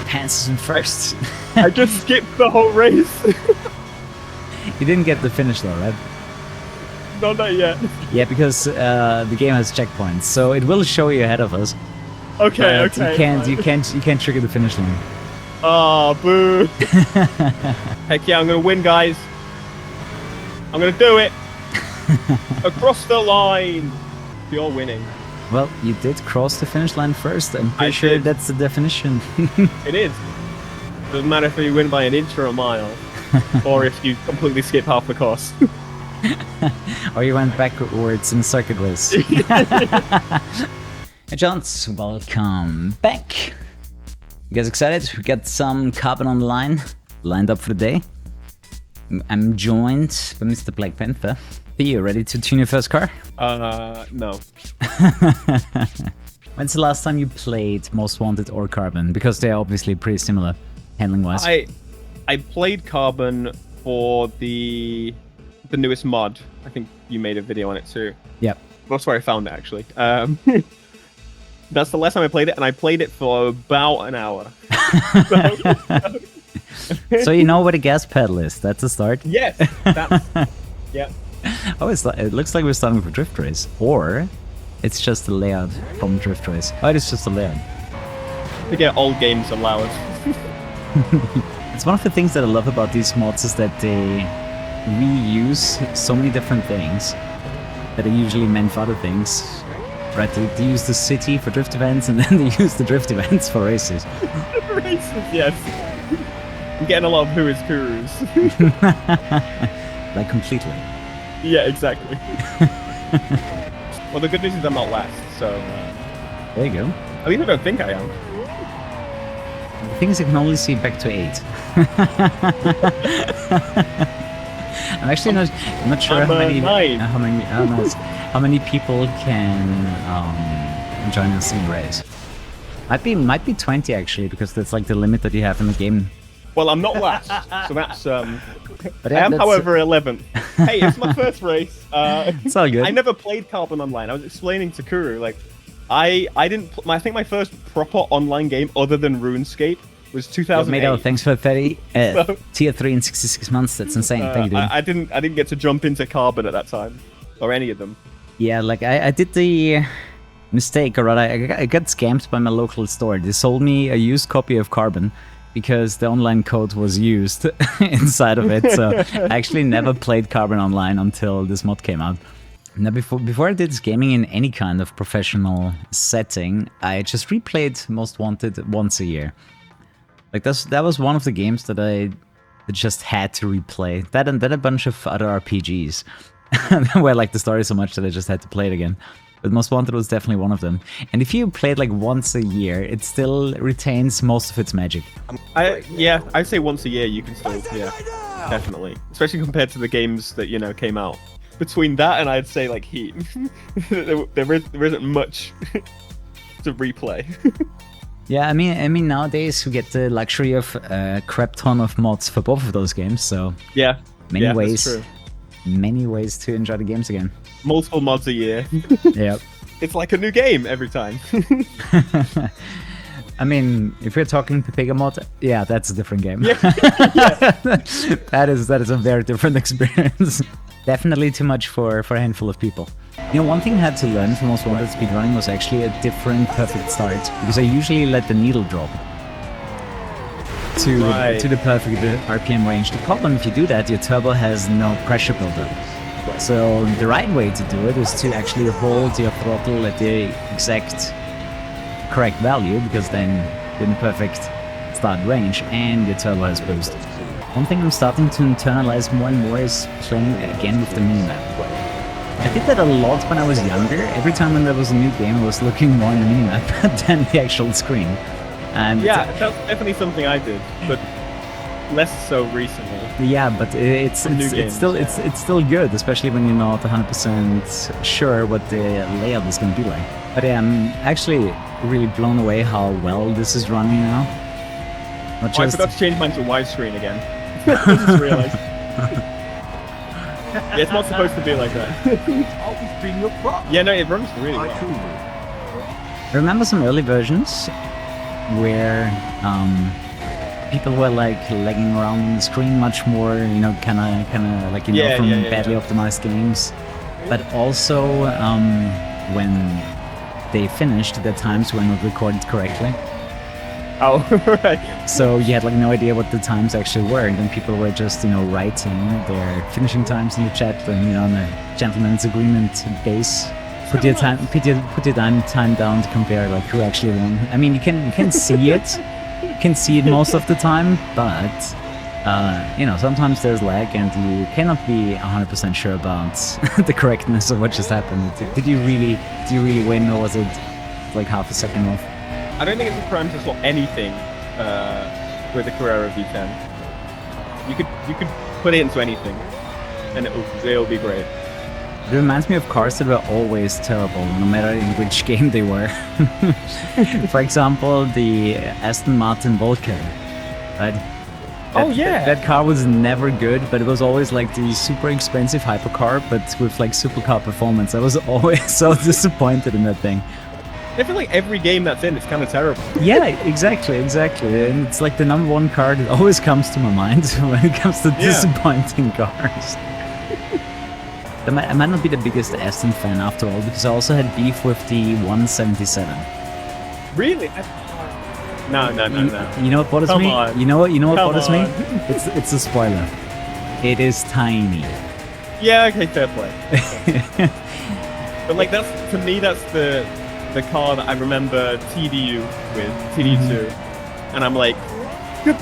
Blackpanthaa in first. I just skipped the whole race. You didn't get the finish though, right? No, not yet. Yeah, because the game has checkpoints, so it will show you ahead of us. Okay, but okay. You can't trigger the finish line. Oh, boo. Heck yeah, I'm gonna win, guys. I'm gonna do it. Across the line. You're winning. Well, you did cross the finish line first. I'm pretty sure that's the definition. It is. Doesn't matter if you win by an inch or a mile, or if you completely skip half the course. Or you went backwards in a circuit race. Hey, Johns, welcome back. You guys excited? We got some carbon on the line, lined up for the day. I'm joined by Mr. Blackpanthaa. Theo, ready to tune your first car? No. When's the last time you played Most Wanted or Carbon? Because they're obviously pretty similar, handling-wise. I played Carbon for the newest mod. I think you made a video on it too. Yep. That's where I found it, actually. That's the last time I played it, and I played it for about an hour. So you know where the gas pedal is. That's a start. Yes. Yeah. Oh, it looks like we're starting with Drift Race. Or it's just a layout from Drift Race. Oh, it is just a layout. To get old games allowed. It's one of the things that I love about these mods is that they reuse so many different things that are usually meant for other things. Right, they use the city for drift events, and then they use the drift events for races. Races, yes. I'm getting a lot of who is Kurus. Like completely. Yeah, exactly. Well, the good news is I'm not last, so... There you go. At least I don't think I am. The thing is, I can only see back to 8. I'm actually not sure how many people can join us in the race. Might be 20 actually, because that's like the limit that you have in the game. Well, I'm not last, so that's But I am, however, 11th. Hey, it's my first race. It's all good. I never played Carbon Online. I was explaining to Kuru, like, I think my first proper online game other than RuneScape was 2008. Made thanks for 30 tier 3 in 66 months. That's insane. Thank you, dude. I didn't get to jump into Carbon at that time, or any of them. Yeah, like I did the mistake, or rather, I got scammed by my local store. They sold me a used copy of Carbon because the online code was used inside of it. So I actually never played Carbon Online until this mod came out. Now, before I did gaming in any kind of professional setting, I just replayed Most Wanted once a year. Like that was one of the games that I just had to replay. That and then a bunch of other RPGs where I liked the story so much that I just had to play it again. But Most Wanted was definitely one of them. And if you play it like once a year, it still retains most of its magic. Yeah, I'd say once a year you can still, yeah, definitely. Especially compared to the games that, you know, came out. Between that and I'd say like Heat, there isn't much to replay. Yeah, I mean nowadays we get the luxury of a crap ton of mods for both of those games, so yeah, many ways to enjoy the games again. Multiple mods a year. Yep. It's like a new game every time. I mean, if we're talking Pepega mod, yeah, that's a different game. Yeah. That is a very different experience. Definitely too much for a handful of people. You know, one thing I had to learn from Most Wanted speedrunning was actually a different perfect start, because I usually let the needle drop to the perfect RPM range. The problem if you do that, your turbo has no pressure buildup. So the right way to do it is to actually hold your throttle at the exact correct value, because then you're in the perfect start range and your turbo has boost. One thing I'm starting to internalize more and more is playing again with the minimap. I did that a lot when I was younger. Every time when there was a new game, I was looking more in the minimap than the actual screen. And yeah, that's definitely something I did, but less so recently. Yeah, but it's still good, especially when you're not 100% sure what the layout is going to be like. But yeah, I'm actually really blown away how well this is running now. Not just... I forgot to change mine to widescreen again. I just realized. Yeah, it's not supposed to be like that. Yeah, no, it runs really well. Remember some early versions? where people were like lagging around on the screen much more, you know, kind of like, you know, from badly optimized games. But also when they finished, the times were not recorded correctly. Oh, right. So you had like no idea what the times actually were, and then people were just, you know, writing their finishing times in the chat, and, you know, on a gentleman's agreement base. Put your time down to compare like who actually won. I mean, you can see it, you can see it most of the time, but you know, sometimes there's lag, and you cannot be 100% sure about the correctness of what just happened. Did you really win, or was it like half a second off? I don't think it's a crime to swap anything with the Carrera V10. You could put it into anything, and it'll be great. It reminds me of cars that were always terrible, no matter in which game they were. For example, the Aston Martin Vulcan, right? That car was never good, but it was always like the super expensive hypercar, but with like supercar performance. I was always so disappointed in that thing. I feel like every game that's in, it's kind of terrible. Yeah, exactly. And it's like the number one car that always comes to my mind when it comes to disappointing cars. I might not be the biggest Aston fan after all, because I also had beef with the 177. Really? No. You know what bothers me? On. You know what bothers me? On. It's a spoiler. It is tiny. Yeah, okay, fair play. But like to me that's the car that I remember TDU with, TDU2, and I'm like,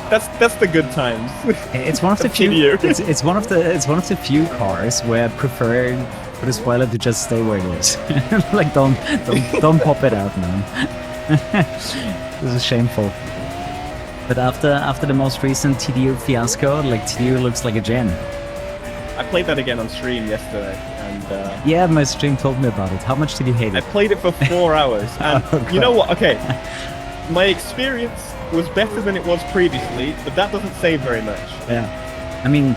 that's the good times. It's one of the few. It's one of the few cars where I prefer for the spoiler to just stay where it is. Like don't pop it out, man. This is shameful. But after the most recent TDU fiasco, like TDU looks like a gem. I played that again on stream yesterday, and yeah, my stream told me about it. How much did you hate it? I played it for 4 hours, and you know what? Okay, my experience was better than it was previously, but that doesn't say very much. Yeah, I mean,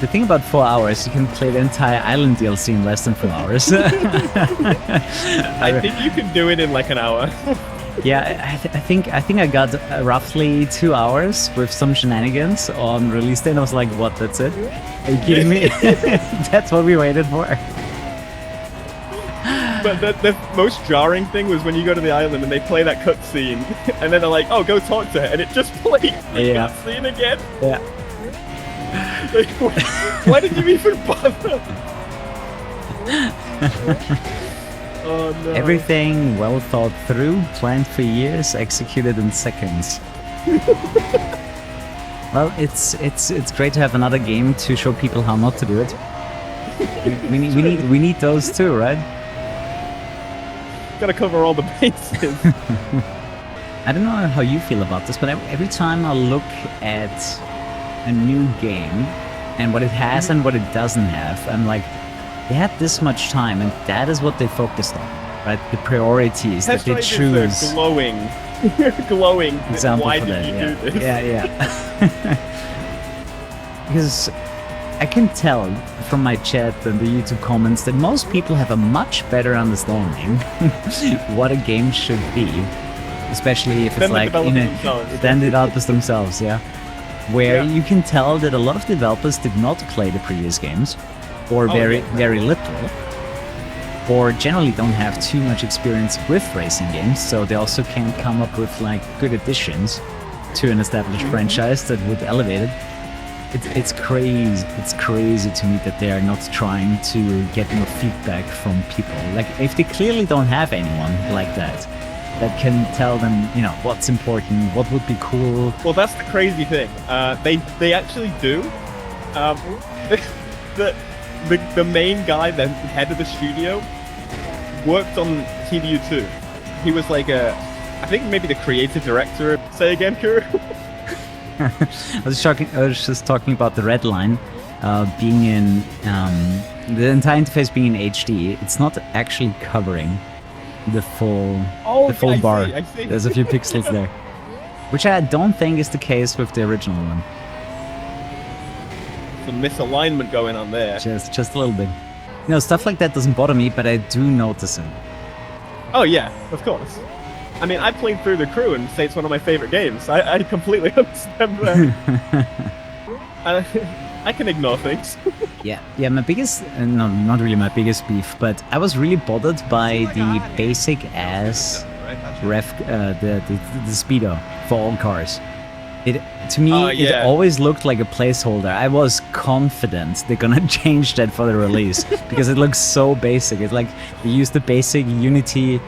the thing about 4 hours, you can play the entire island DLC in less than 4 hours. I think you can do it in like an hour. Yeah, I think I got roughly 2 hours with some shenanigans on release day, and I was like, what, that's it? Are you kidding me? That's what we waited for. But the most jarring thing was when you go to the island and they play that cutscene, and then they're like, oh, go talk to her, and it just plays the cutscene again. Yeah. Like, why did you even bother? Oh, no. Everything well thought through, planned for years, executed in seconds. Well, it's great to have another game to show people how not to do it. We need those too, right? Gotta cover all the bases. I don't know how you feel about this, but every time I look at a new game and what it has and what it doesn't have, I'm like, they had this much time, and that is what they focused on, right? The priorities that they choose. Is glowing example why for did that. you Yeah. do this? Yeah. Because I can tell from my chat and the YouTube comments that most people have a much better understanding what a game should be, especially if it's like than the developers themselves. Yeah, where you can tell that a lot of developers did not play the previous games, or very little, or generally don't have too much experience with racing games, so they also can't come up with like good additions to an established franchise that would elevate it. It's crazy. It's crazy to me that they are not trying to get more feedback from people. Like, if they clearly don't have anyone like that can tell them, you know, what's important, what would be cool. Well, that's the crazy thing. They actually do. The main guy, the head of the studio, worked on TDU2. He was like I think maybe the creative director. Say again, Kuru? I was just talking about the red line being in the entire interface being in HD. It's not actually covering the full bar. I see. There's a few pixels there, which I don't think is the case with the original one. Some misalignment going on there. Just a little bit. You know, stuff like that doesn't bother me, but I do notice it. Oh yeah, of course. I mean, I played through the Crew and say it's one of my favorite games. I completely understand that. I can ignore things. Yeah, my biggest, no, not really my biggest beef, but I was really bothered by the basic ass the speedo for all cars. To me, it always looked like a placeholder. I was confident they're gonna change that for the release because it looks so basic. It's like they used the basic Unity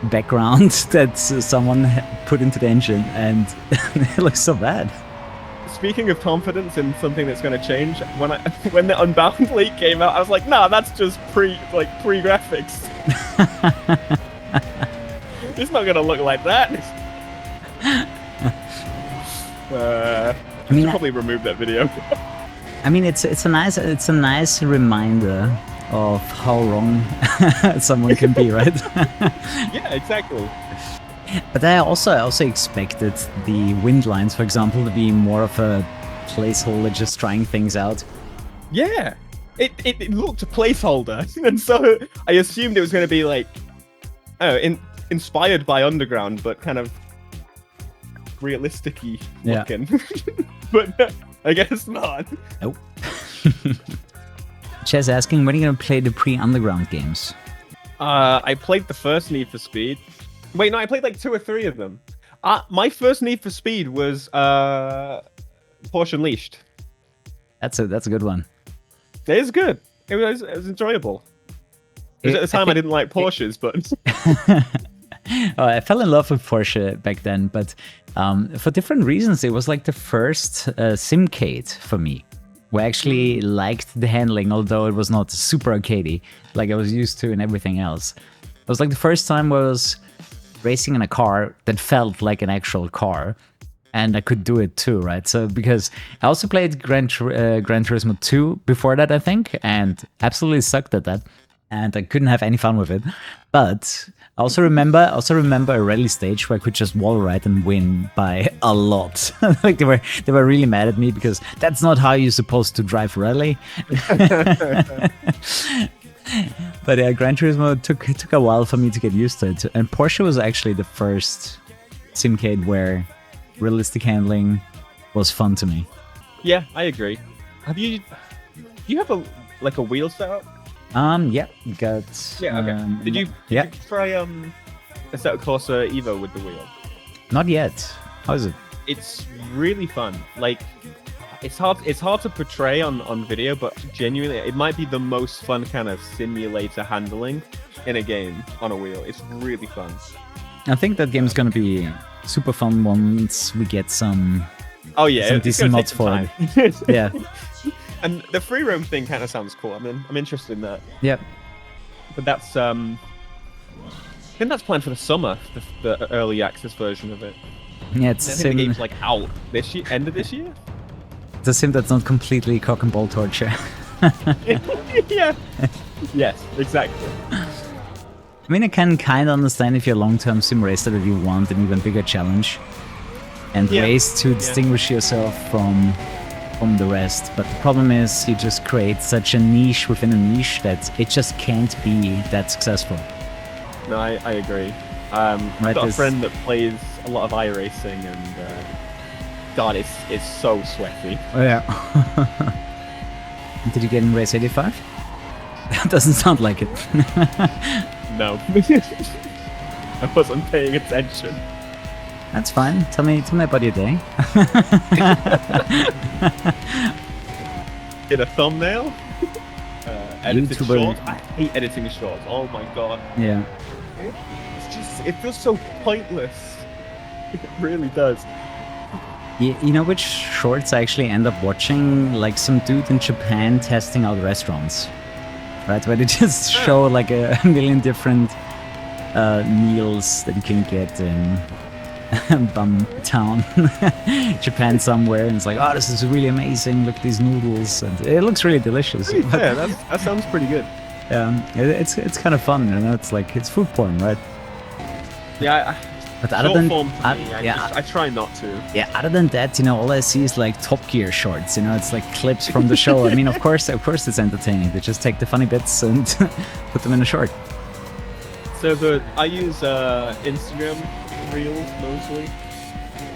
background that someone put into the engine, and it looks so bad. Speaking of confidence in something that's going to change, when the Unbound leak came out, I was like, nah, that's just pre-graphics. It's not going to look like that. I mean, probably remove that video. I mean, it's a nice reminder of how wrong someone can be, right? Yeah, exactly. But I also expected the wind lines, for example, to be more of a placeholder, just trying things out. Yeah, it looked a placeholder, and so I assumed it was going to be like, inspired by Underground, but kind of realistic-y looking. But I guess not. Nope. Chess asking, when are you going to play the pre-Underground games? I played the first Need for Speed. Wait, no, I played like 2 or 3 of them. My first Need for Speed was Porsche Unleashed. That's a good one. It is good. It was enjoyable. At the time, I didn't like Porsches, but... I fell in love with Porsche back then, but for different reasons, it was like the first simcade for me, where I actually liked the handling, although it was not super arcadey like I was used to and everything else. It was like the first time where I was racing in a car that felt like an actual car, and I could do it too, right? So because I also played Gran Turismo 2 before that, I think, and absolutely sucked at that, and I couldn't have any fun with it. But I also remember a rally stage where I could just wall ride and win by a lot. Like they were really mad at me because that's not how you're supposed to drive rally. But yeah, Gran Turismo took a while for me to get used to it, and Porsche was actually the first simcade where realistic handling was fun to me. Yeah, I agree. Do you have a wheel setup? Yeah, got. Yeah, okay. Did you try Assetto Corsa Evo with the wheel? Not yet. How is it? It's really fun. Like, it's hard to portray on video, but genuinely, it might be the most fun kind of simulator handling in a game on a wheel. It's really fun. I think that game's gonna be super fun once we get some. Oh yeah, some decent mods for it. Yeah. And the free roam thing kind of sounds cool. I'm interested in that. Yep. But that's I think that's planned for the summer, the early access version of it. Yeah, it's I think the game's like out this year, end of this year. It's a sim that's not completely cock and ball torture. Yeah. Yes, exactly. I mean, I can kind of understand if you're a long-term sim racer that you want an even bigger challenge and ways to distinguish yourself from the rest. But the problem is you just create such a niche within a niche that it just can't be that successful. No, I agree. I've got a friend that plays a lot of iRacing, and God, it's so sweaty. Oh yeah. Did you get in race 85? That doesn't sound like it. No. I wasn't paying attention. That's fine. Tell me about your day. Get a thumbnail. Edited shorts. I hate editing shorts. Oh my god. Yeah. It feels so pointless. It really does. You know which shorts I actually end up watching? Like some dude in Japan testing out restaurants. Right? Where they just show like a million different meals that you can get in Bum Town, Japan somewhere, and it's like, oh, this is really amazing. Look at these noodles, and it looks really delicious. Yeah, that sounds pretty good. It's kind of fun, you know. It's like it's food porn, right? Yeah. But other than I try not to. Yeah, other than that, you know, all I see is like Top Gear shorts. You know, it's like clips from the show. I mean, of course, it's entertaining. They just take the funny bits and put them in a short. So I use Instagram Reels mostly,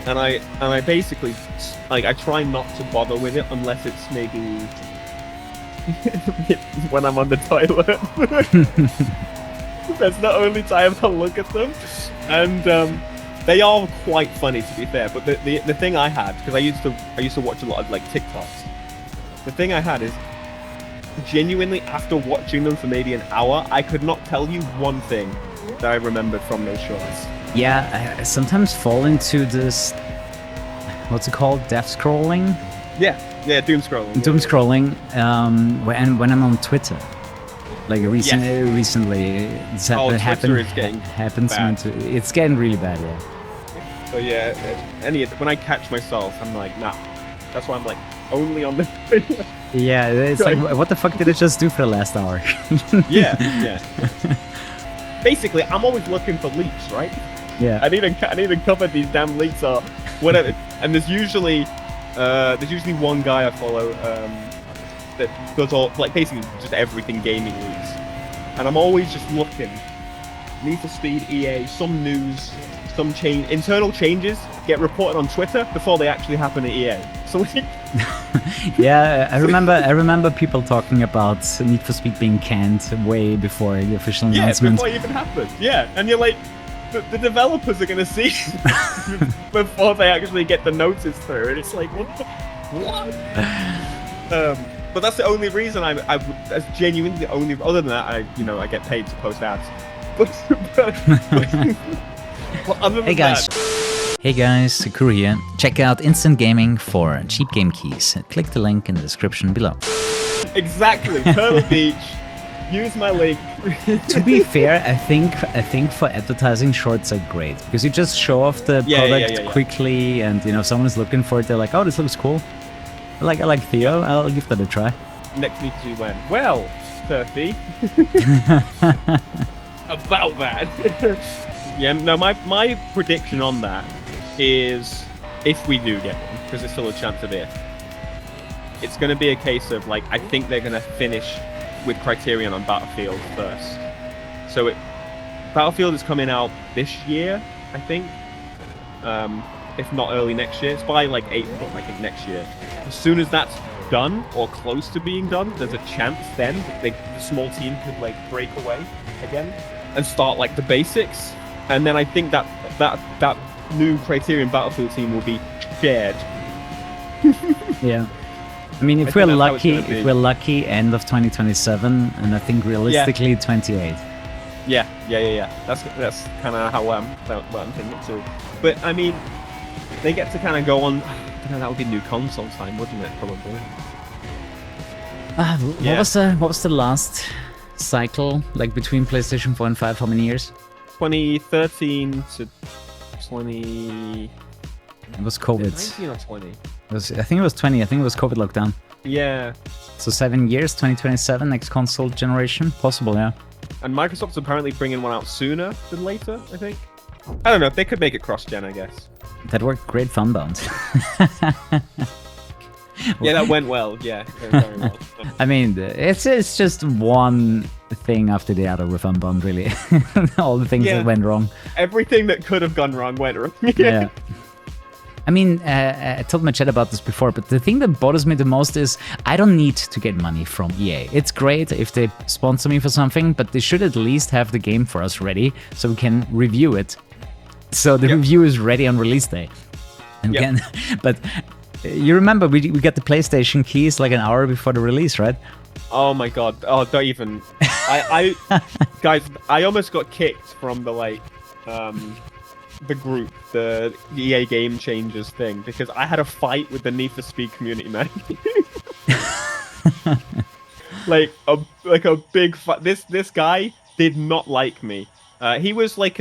and I basically like I try not to bother with it unless it's maybe when I'm on the toilet. That's the only time I'll look at them, and they are quite funny to be fair. But the thing I had, because I used to watch a lot of like TikToks. The thing I had is genuinely after watching them for maybe an hour, I could not tell you one thing that I remembered from those shorts. Yeah, I sometimes fall into this, what's it called, death scrolling? Yeah, doom scrolling. Doom scrolling, when I'm on Twitter. Like recently, Twitter happened. Is getting happens bad. It's getting really bad, yeah. So yeah, when I catch myself, I'm like, nah. That's why I'm like only on the. Yeah, it's like, what the fuck did I just do for the last hour? yeah. Basically, I'm always looking for leaks, right? Yeah. I need to cover these damn leaks or whatever. And there's usually one guy I follow that does all like basically just everything gaming leaks, and I'm always just looking. Need for Speed, EA, some news, some internal changes get reported on Twitter before they actually happen at EA. So yeah, I remember people talking about Need for Speed being canned way before the official announcement. Yeah, before it even happened. Yeah, and you're like, the developers are gonna see before they actually get the notice through, and it's like, what? But that's the only reason that's genuinely the only. Other than that, I get paid to post ads. Well, other than hey guys. Hey guys, Kuru here. Check out Instant Gaming for cheap game keys. Click the link in the description below. Exactly, Turtle Beach. Use my link. To be fair, I think for advertising, shorts are great because you just show off the product quickly, and if someone's looking for it, they're like, "Oh, this looks cool. I like Theo. I'll give that a try." Next week you went, well, 30. About that. Yeah, no, my prediction on that is if we do get one, because there's still a chance of it, it's going to be a case of like, I think they're going to finish with Criterion on Battlefield first. So Battlefield is coming out this year, I think. If not early next year. It's by like April, I think, next year. As soon as that's done or close to being done, there's a chance then that the small team could like break away again and start like the basics. And then I think that new Criterion Battlefield team will be shared. Yeah. I mean, if we're lucky, end of 2027, and I think realistically 28. Yeah. That's kind of how I'm thinking too. But I mean, they get to kind of go on. I don't know, that would be new console time, wouldn't it? Probably. What was the last cycle like between PlayStation 4 and 5? How many years? 2013 to 20. It was COVID. 19 or 20? I think it was 20. I think it was COVID lockdown. Yeah. So 7 years, 2027, next console generation, possible, yeah. And Microsoft's apparently bringing one out sooner than later, I think. I don't know. They could make it cross-gen, I guess. That worked great for Unbound. Yeah, that went well. Yeah, very well. I mean, it's just one thing after the other with Unbound, really. All the things that went wrong. Everything that could have gone wrong went wrong. Yeah. I mean, I told my chat about this before, but the thing that bothers me the most is I don't need to get money from EA. It's great if they sponsor me for something, but they should at least have the game for us ready so we can review it. So the review is ready on release day. And again, but you remember we got the PlayStation keys like an hour before the release, right? Oh my god! Oh, don't even. Guys, I almost got kicked from the group, the EA Game Changers thing, because I had a fight with the Need for Speed community, man. like a big fight. This guy did not like me. He was like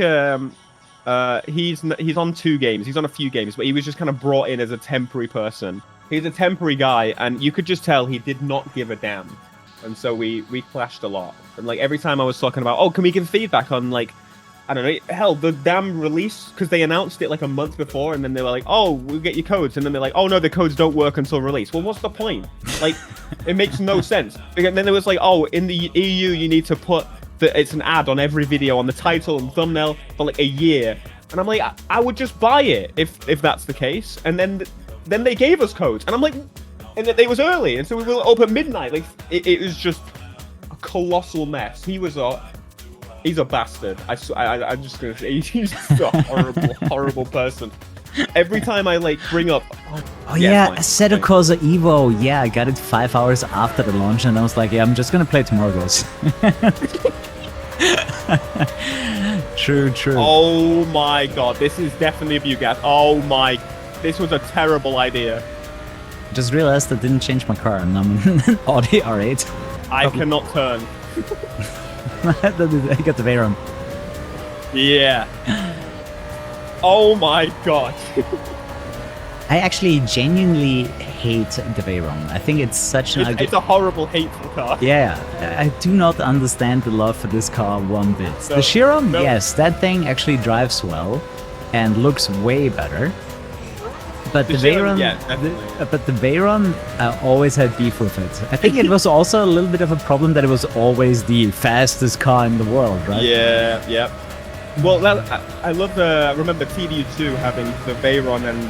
he's on 2 games. He's on a few games, but he was just kind of brought in as a temporary person. He's a temporary guy, and you could just tell he did not give a damn. And so we clashed a lot. And like every time I was talking about, oh, can we give feedback on like, I don't know, hell, the damn release, because they announced it like a month before, and then they were like, oh, we'll get your codes, and then they're like, oh no, the codes don't work until release. Well, what's the point? Like, it makes no sense. And then there was like, oh, in the EU you need to put that it's an ad on every video, on the title and thumbnail for like a year. And I'm like, I would just buy it if that's the case. And then they gave us codes, and I'm like, and it was early, and so we were open midnight. Like it was just a colossal mess. He's a bastard. I'm just gonna say he's a horrible person. Every time I like bring up, Assetto Corsa Evo. Yeah, I got it 5 hours after the launch, and I was like, yeah, I'm just gonna play tomorrow, guys. True. Oh my god, this is definitely a Bugatti. Oh my, this was a terrible idea. Just realized I didn't change my car, and I'm in an Audi R8. I cannot turn. I got the Veyron. Yeah. Oh my god. I actually genuinely hate the Veyron. I think it's such an... It's a horrible, hateful car. Yeah, I do not understand the love for this car one bit. The Chiron, yes, that thing actually drives well and looks way better. But the Veyron, the Veyron, I always had beef with it. I think it was also a little bit of a problem that it was always the fastest car in the world, right? Yeah. Well, I love I remember TDU 2 having the Veyron and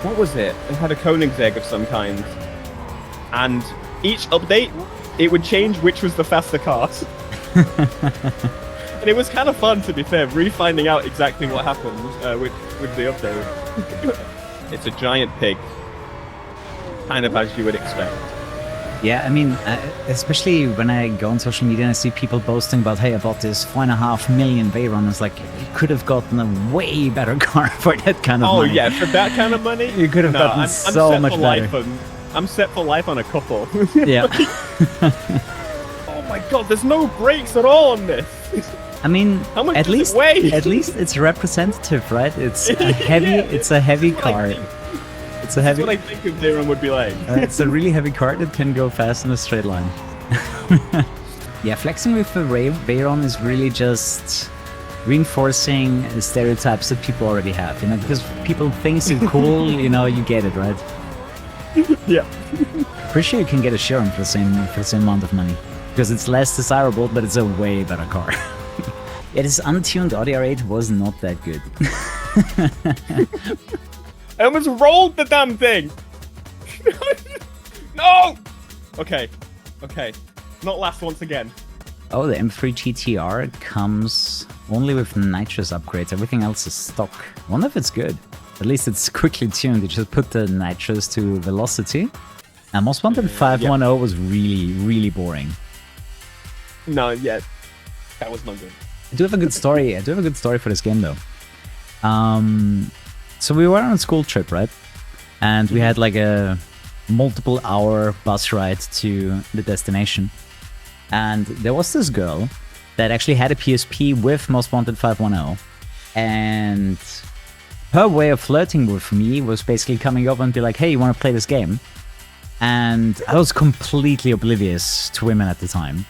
what was it? It had a Koenigsegg of some kind, and each update it would change which was the faster cars. And it was kind of fun, to be fair, finding out exactly what happened with the update. It's a giant pig, kind of as you would expect. Yeah, I mean, especially when I go on social media and I see people boasting about, hey, I bought this $4.5 million Veyron. It's like, you could have gotten a way better car for that kind of money. Oh yeah, for that kind of money? You could have gotten so much better. I'm set for life on a couple. Yeah. Oh my god, there's no brakes at all on this. I mean, how much at does least it weigh? At least it's representative, right? It's a heavy, it's a heavy car. It's a heavy. That's what I think a Veyron would be like. It's a really heavy car that can go fast in a straight line. Yeah, flexing with the Veyron is really just reinforcing the stereotypes that people already have. You know, because people think you're cool, you know, you get it, right? Yeah. Pretty sure you can get a Chiron for the same amount of money, because it's less desirable, but it's a way better car. Yeah, this untuned Audi R8 was not that good. I almost rolled the damn thing! No! Okay. Not last once again. Oh, the M3 GTR comes only with nitrous upgrades. Everything else is stock. I wonder if it's good. At least it's quickly tuned. You just put the nitrous to velocity. And Most Wanted 510 was really, really boring. No, yeah. That was not good. I do have a good story. I do have a good story for this game, though. So we were on a school trip, right? And we had like a multiple-hour bus ride to the destination. And there was this girl that actually had a PSP with Most Wanted 510. And her way of flirting with me was basically coming over and be like, hey, you want to play this game? And I was completely oblivious to women at the time.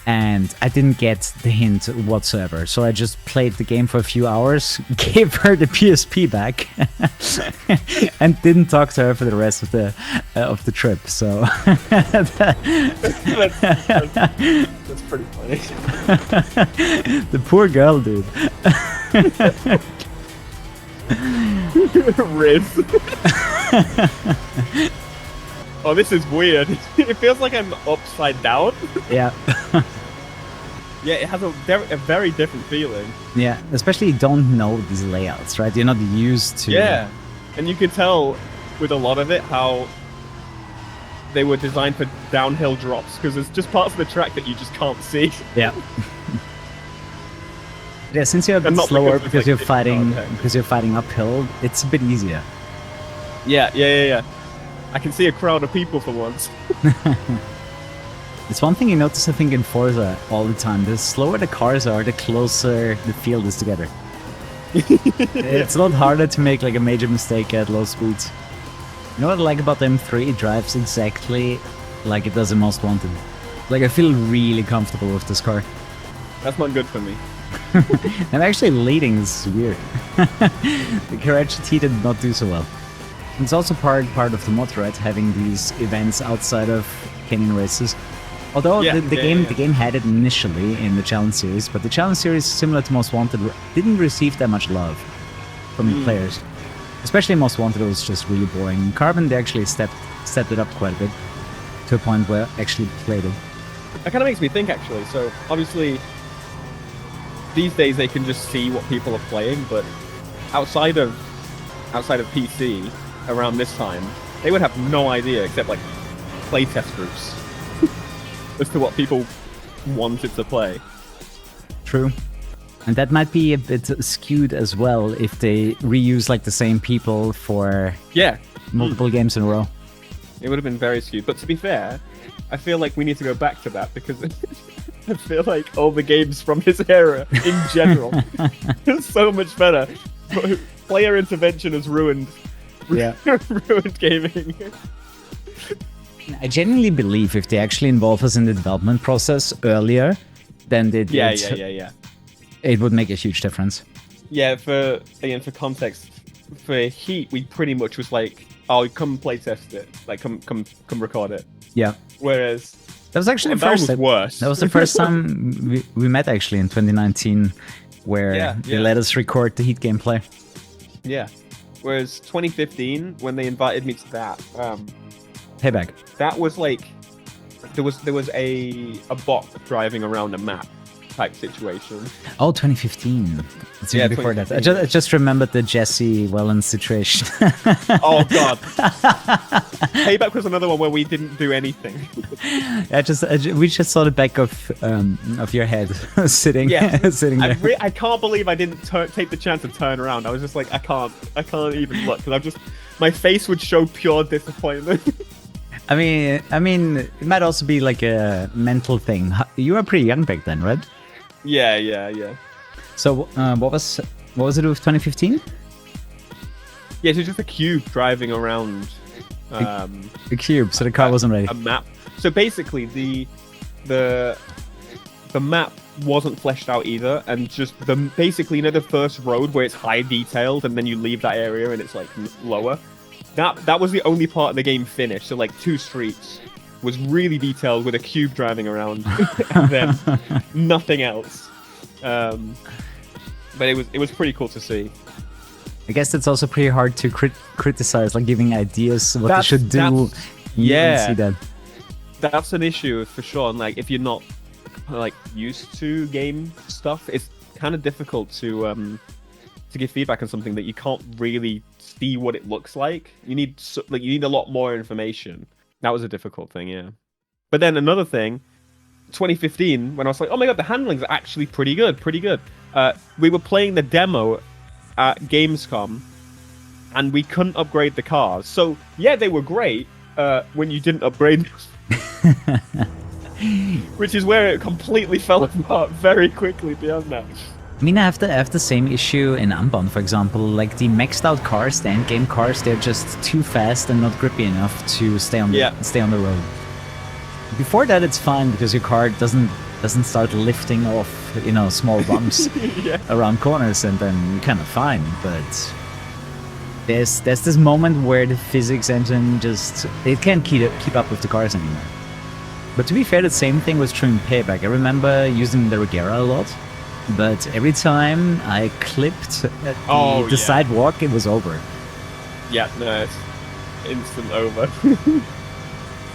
And I didn't get the hint whatsoever. So I just played the game for a few hours, gave her the PSP back, and didn't talk to her for the rest of the trip. So that's pretty funny. The poor girl, dude. Rizz. Oh, this is weird. It feels like I'm upside down. Yeah. Yeah, it has a very different feeling. Yeah, especially you don't know these layouts, right? You're not used to... Yeah, and you can tell with a lot of it how they were designed for downhill drops, because there's just parts of the track that you just can't see. Yeah. Yeah, since you're a bit slower because you're fighting uphill, it's a bit easier. Yeah. I can see a crowd of people for once. It's one thing you notice, I think, in Forza all the time. The slower the cars are, the closer the field is together. It's a lot harder to make like a major mistake at low speeds. You know what I like about the M3? It drives exactly like it does in Most Wanted. Like, I feel really comfortable with this car. That's not good for me. I'm actually leading, this is weird. The KuruHS did not do so well. It's also part of the mod, right? Having these events outside of canyon races. Although Yeah, the yeah, game yeah. the game had it initially in the Challenge series, but the Challenge series, similar to Most Wanted, didn't receive that much love from the players. Especially Most Wanted, it was just really boring. Carbon, they actually stepped it up quite a bit to a point where I actually played it. That kind of makes me think, actually. So obviously, these days they can just see what people are playing, but outside of PC, around this time, they would have no idea except like playtest groups as to what people wanted to play. True. And that might be a bit skewed as well if they reuse like the same people for Yeah, multiple games in a row. it would have been very skewed. But to be fair, I feel like we need to go back to that because I feel like all the games from this era in general are so much better. Player intervention has ruined gaming. I genuinely believe if they actually involve us in the development process earlier than they did, Yeah. it would make a huge difference. Yeah, for context, for Heat, we pretty much was like, "Oh, come play test it, like come record it." Yeah. Whereas That was actually the that first. was worse. That was the first time we met actually in 2019, where they let us record the Heat gameplay. Yeah. Whereas 2015, when they invited me to that, Payback. that was like there was a bot driving around a map type situation. Oh, 2015. It's even before that. I 2015. I just remembered the Jesse Wellen situation. Oh god. Payback was another one where we didn't do anything. We just saw the back of your head sitting sitting there. I can't believe I didn't take the chance to turn around. I was just like, I can't even look because my face would show pure disappointment. I mean, it might also be like a mental thing. You were pretty young back then, right? Yeah. So, what was it with 2015? Yeah, so just a cube driving around. The cube, so the car wasn't ready. A map. So basically, the map wasn't fleshed out either, and just basically, the first road where it's high detailed, and then you leave that area and it's like lower. That was the only part of the game finished. So like 2 streets was really detailed with a cube driving around, and then nothing else. But it was pretty cool to see. I guess it's also pretty hard to criticize, like giving ideas what they should do. You don't see that. That's an issue for sure. And like if you're not like used to game stuff, it's kind of difficult to give feedback on something that you can't really see what it looks like. You need a lot more information. That was a difficult thing, yeah. But then another thing, 2015, when I was like, oh my god, the handling's actually pretty good. We were playing the demo at Gamescom, and we couldn't upgrade the cars. So yeah, they were great when you didn't upgrade them. Which is where it completely fell apart very quickly beyond that. I mean, I have the same issue in Unbound, for example. Like the maxed out cars, the end game cars, they're just too fast and not grippy enough to stay on the road. Before that, it's fine because your car doesn't start lifting off, small bumps around corners, and then you're kind of fine. But there's this moment where the physics engine it can't keep up with the cars anymore. But to be fair, the same thing was true in Payback. I remember using the Regera a lot. But every time I clipped at the sidewalk, it was over. Yeah, no, it's instant over.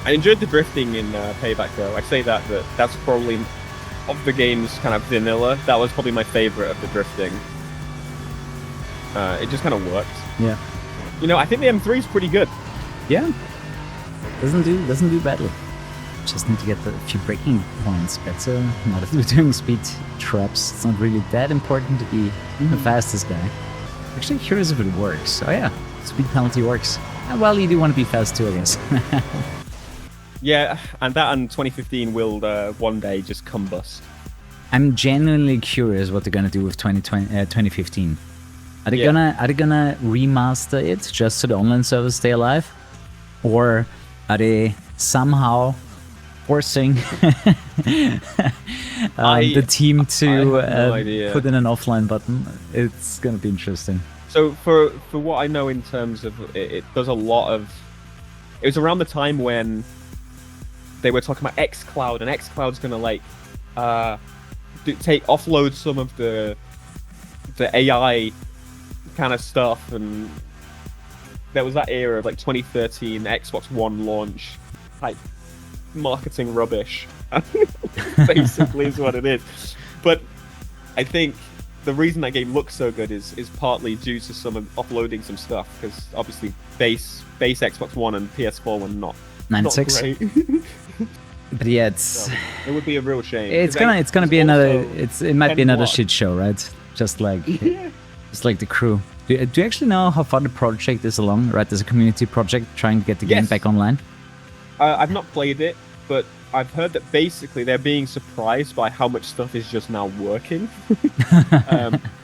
I enjoyed the drifting in Payback, though. I say that's probably, of the game's kind of vanilla, that was probably my favorite of the drifting. It just kind of worked. Yeah. I think the M3 is pretty good. Yeah. Doesn't do badly. Just need to get a few braking points better. Now that we're doing speed traps, it's not really that important to be the fastest guy. Actually curious if it works. Oh yeah, speed penalty works. Well, you do want to be fast too, I guess. Yeah, and that and 2015 will one day just combust. I'm genuinely curious what they're gonna do with 2015. Are they gonna remaster it just so the online servers stay alive, or are they somehow forcing the team to put in an offline button? It's gonna be interesting. So for what I know in terms of it does a lot of. It was around the time when they were talking about xCloud, and xCloud's gonna like offload some of the AI kind of stuff, and there was that era of like 2013 Xbox One launch type marketing rubbish. Basically is what it is. But I think the reason that game looks so good is partly due to some offloading some stuff, because obviously base Xbox One and PS4 were not 96. great. But yeah, it's So, it would be a real shame. it's gonna be another it might be another shit show, right? Just like the Crew. Do you actually know how far the project is along? Right, there's a community project trying to get the game back online. I've not played it, but I've heard that basically they're being surprised by how much stuff is just now working.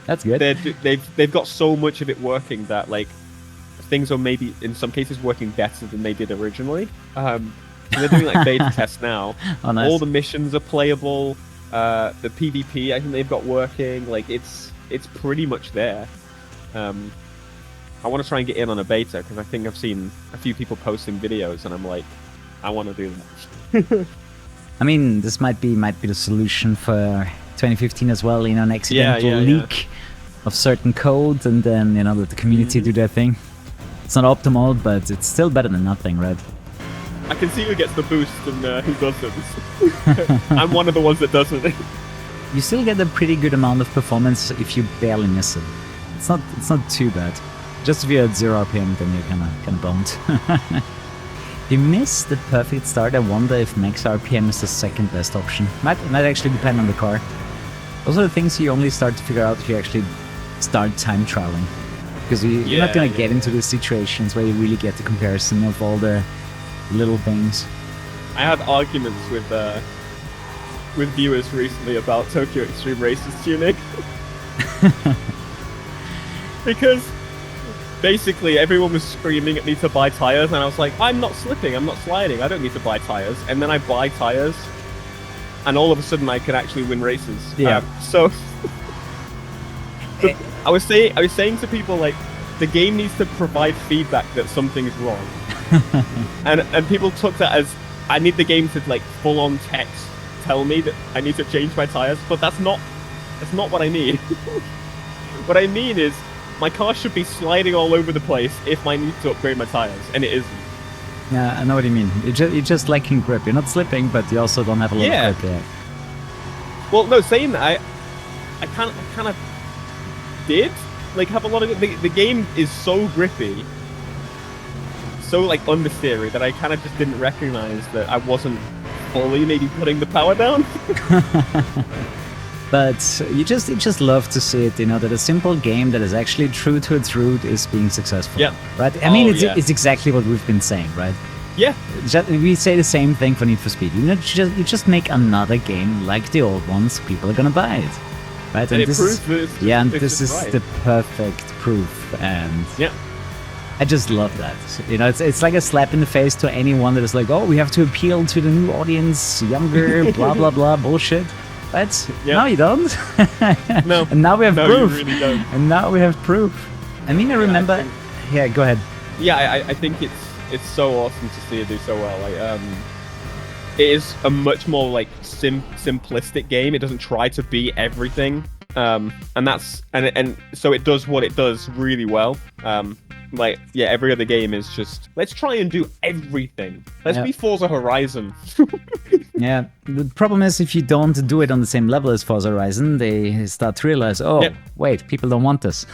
That's good. They've got so much of it working that like things are maybe in some cases working better than they did originally. So they're doing like beta tests now. Oh, nice. All the missions are playable. The PvP I think they've got working. Like it's pretty much there. I want to try and get in on a beta because I think I've seen a few people posting videos and I'm like, I want to do that. I mean, this might be the solution for 2015 as well. You know, an accidental leak of certain code, and then let the community do their thing. It's not optimal, but it's still better than nothing, right? I can see who gets the boost and who doesn't. I'm one of the ones that doesn't. You still get a pretty good amount of performance if you barely miss it. It's not too bad. Just if you're at 0 RPM, then you're kind of boned. If you miss the perfect start, I wonder if max RPM is the second best option. Might actually depend on the car. Those are the things you only start to figure out if you actually start time trialing. Because you're not going to get into the situations where you really get the comparison of all the little things. I had arguments with viewers recently about Tokyo Xtreme Racer's tuning. Because basically everyone was screaming at me to buy tires, and I was like, I'm not slipping, I'm not sliding, I don't need to buy tires. And then I buy tires, and all of a sudden I can actually win races. Yeah. So I was saying to people, like, the game needs to provide feedback that something's wrong. and people took that as I need the game to like full on text tell me that I need to change my tires, but that's not what I need. What I mean is my car should be sliding all over the place if I need to upgrade my tires, and it isn't. Yeah, I know what you mean. You're just lacking grip. You're not slipping, but you also don't have a lot of grip. Yeah. Well, no, saying that, I kind of did like have a lot of the game is so grippy, so like understeery, that I kind of just didn't recognize that I wasn't fully maybe putting the power down. But you just love to see it, that a simple game that is actually true to its root is being successful. Yeah. Right? I mean, it's exactly what we've been saying, right? Yeah. We say the same thing for Need for Speed. You just make another game like the old ones, people are gonna buy it. Right? And this is the perfect proof, and I just love that. It's like a slap in the face to anyone that is like, oh, we have to appeal to the new audience, younger, blah blah blah bullshit. But no, you don't. No. And now we have proof. You really don't. And now we have proof. I mean, I remember. Yeah, go ahead. Yeah, I think it's so awesome to see it do so well. Like, it is a much more like simplistic game. It doesn't try to be everything, and so it does what it does really well. Like, yeah, every other game is just, let's try and do everything. Let's be Forza Horizon. Yeah, the problem is if you don't do it on the same level as Forza Horizon, they start to realize, wait, people don't want this.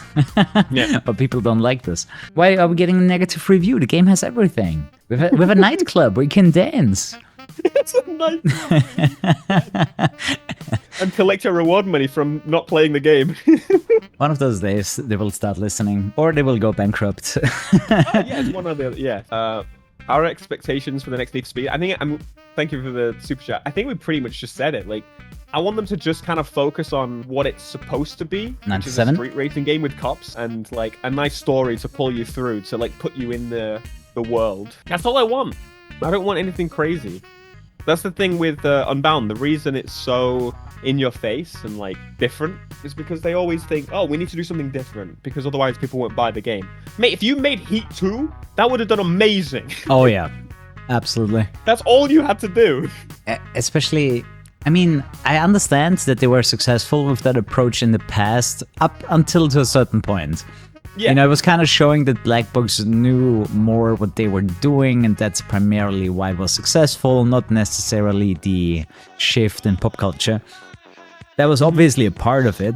Or people don't like this. Why are we getting a negative review? The game has everything. We have a nightclub where you can dance. It's a nightclub. And collect your reward money from not playing the game. One of those days, they will start listening, or they will go bankrupt. It's one or the other. Yeah. Our expectations for the next Need for Speed. Thank you for the super chat. I think we pretty much just said it. Like, I want them to just kind of focus on what it's supposed to be, which is a street racing game with cops and like a nice story to pull you through, to like put you in the world. That's all I want. I don't want anything crazy. That's the thing with Unbound. The reason it's so in your face and like different is because they always think, oh, we need to do something different because otherwise people won't buy the game. Mate, if you made Heat 2, that would have done amazing. Oh yeah. Absolutely. That's all you had to do. Especially, I mean, I understand that they were successful with that approach in the past, up until to a certain point. Yeah. You know, it was kind of showing that Black Box knew more what they were doing, and that's primarily why it was successful, not necessarily the shift in pop culture. That was obviously a part of it,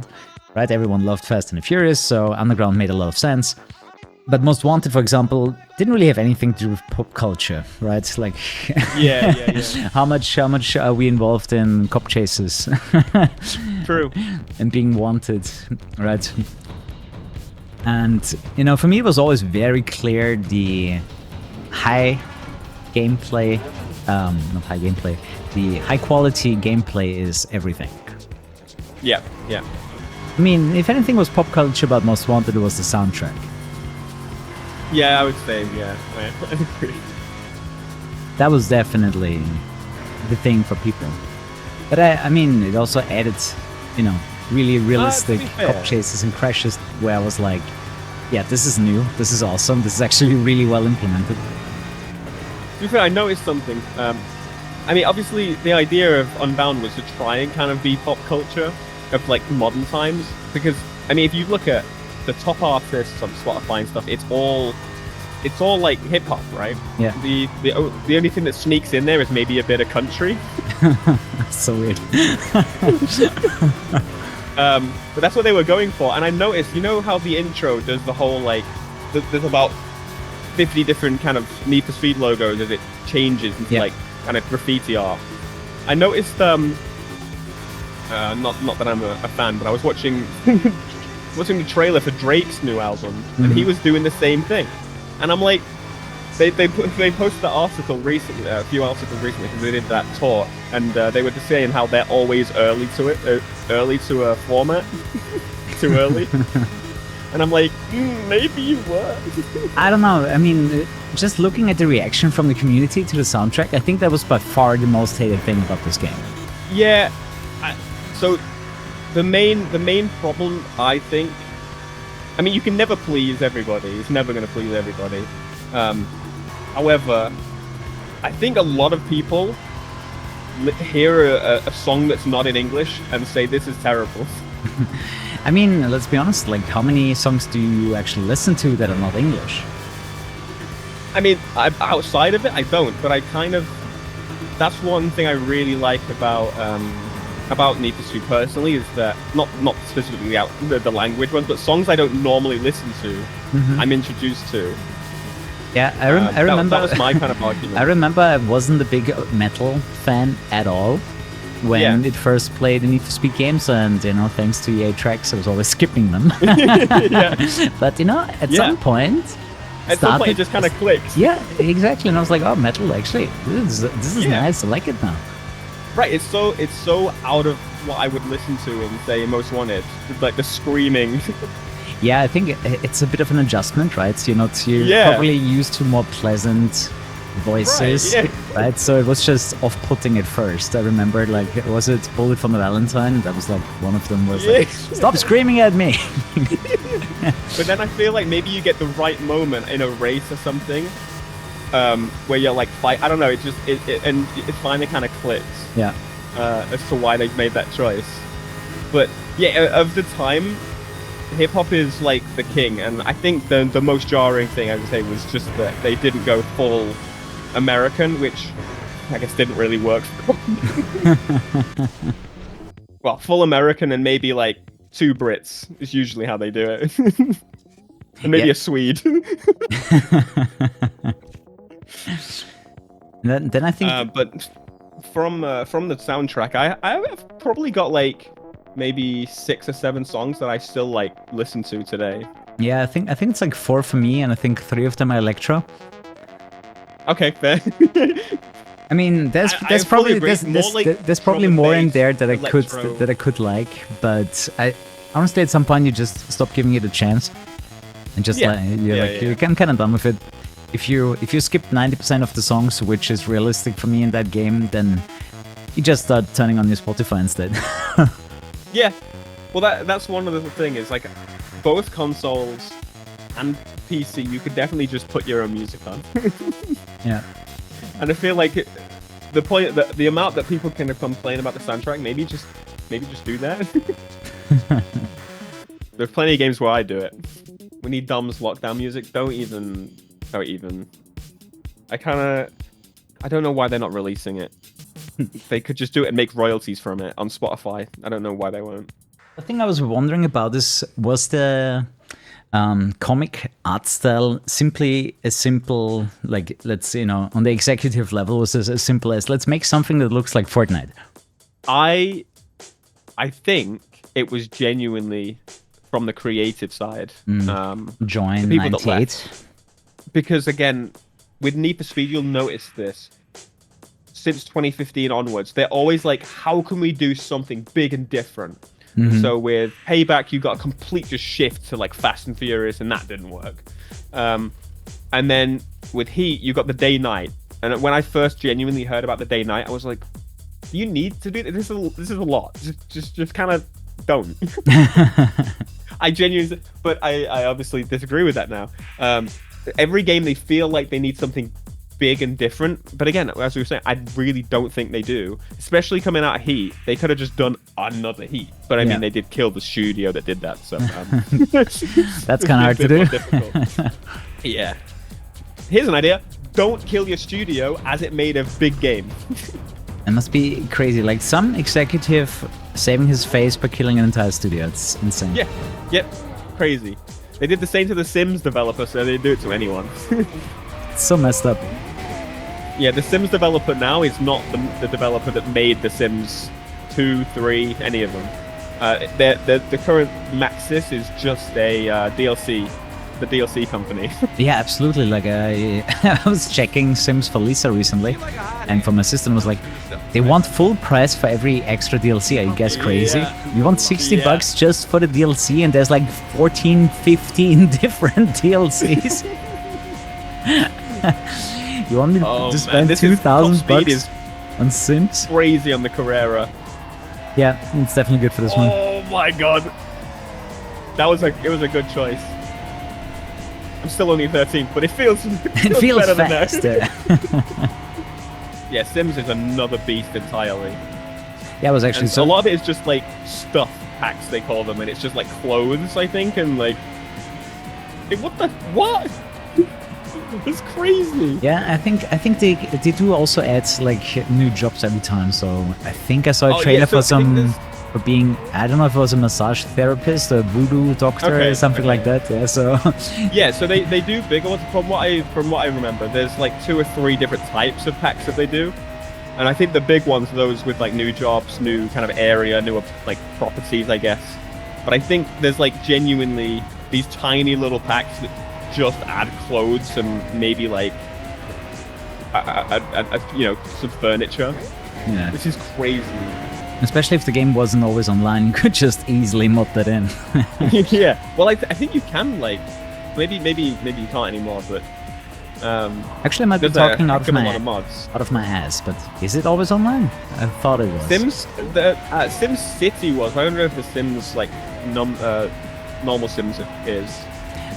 right? Everyone loved Fast and the Furious, so Underground made a lot of sense. But Most Wanted, for example, didn't really have anything to do with pop culture, right? Like, Yeah. how much are we involved in cop chases? True. And being wanted, right? And, you know, for me, it was always very clear the high gameplay, not high gameplay, the high quality gameplay is everything. Yeah. I mean, if anything was pop culture about Most Wanted, it was the soundtrack. Yeah, I would say, yeah. I agree. That was definitely the thing for people. But I mean, it also added, you know, really realistic cop chases and crashes where I was like, yeah, this is new, this is awesome, this is actually really well implemented. To be fair, I noticed something. I mean, obviously, the idea of Unbound was to try and kind of be pop culture of like modern times. Because, I mean, if you look at the top artists on Spotify and stuff, it's all like hip hop, right? Yeah. The only thing that sneaks in there is maybe a bit of country. That's so weird. But that's what they were going for. And I noticed, you know how the intro does the whole like, there's about 50 different kind of Need for Speed logos as it changes into like kind of graffiti art. I noticed, not that I'm a fan, but I was watching watching the trailer for Drake's new album, and he was doing the same thing. And I'm like, they posted an article recently, a few articles recently, because they did that tour, and they were just saying how they're always early to it, early to a format, too early. And I'm like, maybe you were. I don't know. I mean, just looking at the reaction from the community to the soundtrack, I think that was by far the most hated thing about this game. Yeah. So the main problem, I think, I mean, you can never please everybody. It's never going to please everybody. However, I think a lot of people hear a song that's not in English and say this is terrible. I mean, let's be honest, like, how many songs do you actually listen to that are not English? I mean, outside of it, I don't, but I kind of... That's one thing I really like about Need for Speed personally, is that, not specifically the language ones, but songs I don't normally listen to, I'm introduced to. Yeah, I remember... That was my kind of argument. I remember I wasn't a big metal fan at all when it first played the Need for Speed games, and, you know, thanks to EA tracks, I was always skipping them. But, you know, at some point... At some point, it just kind of clicked. Yeah, exactly. And I was like, oh, metal, actually, this is nice. I like it now. Right, it's so out of what I would listen to in, say, Most Wanted. It's like the screaming. Yeah, I think it's a bit of an adjustment, right? So you're probably used to more pleasant voices, right? So it was just off-putting at first. I remember, like, was it Bullet for My Valentine? That was like, one of them was like, stop screaming at me! But then I feel like maybe you get the right moment in a race or something, where you're like, I don't know, it finally kind of clicks. Yeah. As to why they've made that choice. But yeah, of the time, hip hop is like the king, and I think the most jarring thing I would say was just that they didn't go full American, which I guess didn't really work for them. Well, full American and maybe like 2 Brits is usually how they do it. And maybe a Swede. then I think... but from the soundtrack, I've probably got like maybe 6 or 7 songs that I still like listen to today. Yeah, I think it's like 4 for me, and I think 3 of them are electro. Okay, fair. I mean, there's probably more in there that I could like, but I honestly at some point you just stop giving it a chance, and just you're kind of done with it. If you skip 90% of the songs, which is realistic for me in that game, then you just start turning on your Spotify instead. Yeah, well that's one of the things is like both consoles and PC, you could definitely just put your own music on. Yeah. And I feel like the amount that people can complain about the soundtrack, maybe just do that. There's plenty of games where I do it. We need Dom's lockdown music. Don't even. I don't know why they're not releasing it. They could just do it and make royalties from it on Spotify. I don't know why they won't. The thing I was wondering about is, was the comic art style simply a simple, like, let's, on the executive level, was as simple as, let's make something that looks like Fortnite? I think it was genuinely from the creative side. Join 98. Because again, with Need for Speed, you'll notice this. Since 2015 onwards, they're always like, how can we do something big and different? So with Payback, you got a complete just shift to like Fast and Furious, and that didn't work. And then with Heat, you got the day-night. And when I first genuinely heard about the day-night, I was like, do you need to do this? This is a lot. Just kind of don't. I genuinely, but I obviously disagree with that now. Every game they feel like they need something big and different, but again, as we were saying, I really don't think they do. Especially coming out of Heat, they could have just done another Heat. But I mean, they did kill the studio that did that, so that's kind of hard to do. Yeah. Here's an idea: don't kill your studio as it made a big game. It must be crazy. Like some executive saving his face by killing an entire studio. It's insane. Yeah. Yep. Crazy. They did the same to the Sims developer, so they do it to anyone. It's so messed up. Yeah, the Sims developer now is not the developer that made the Sims 2, 3, any of them. The current Maxis is just a DLC, the DLC company. Yeah, absolutely. Like I was checking Sims for Lisa recently, and from my system was like, they want full price for every extra DLC. Are you guys crazy? You want $60 just for the DLC, and there's like 14, 15 different DLCs. You want me to spend $2,000 on Sims? Crazy on the Carrera. Yeah, it's definitely good for this one. Oh my god, it was a good choice. I'm still only 13, but it feels better faster. Than that. Yeah, Sims is another beast entirely. Yeah, it was actually a lot of it is just like stuff packs, they call them, and it's just like clothes, I think, and like, what? It's crazy. Yeah, I think they do also add like new jobs every time. So I think I saw a trailer for being, I don't know if it was a massage therapist, a voodoo doctor, or something like that. Yeah, so yeah, so they do bigger ones. From what I remember, there's like 2 or 3 different types of packs that they do, and I think the big ones are those with like new jobs, new kind of area, new like properties, I guess. But I think there's like genuinely these tiny little packs that just add clothes and maybe like some furniture, which is crazy. Especially if the game wasn't always online, you could just easily mod that in. Yeah, well, I think you can, like, maybe you can't anymore, but actually I might be talking out of my ass, but is it always online? I thought it was. Sims City was. I don't know if the Sims like normal Sims is.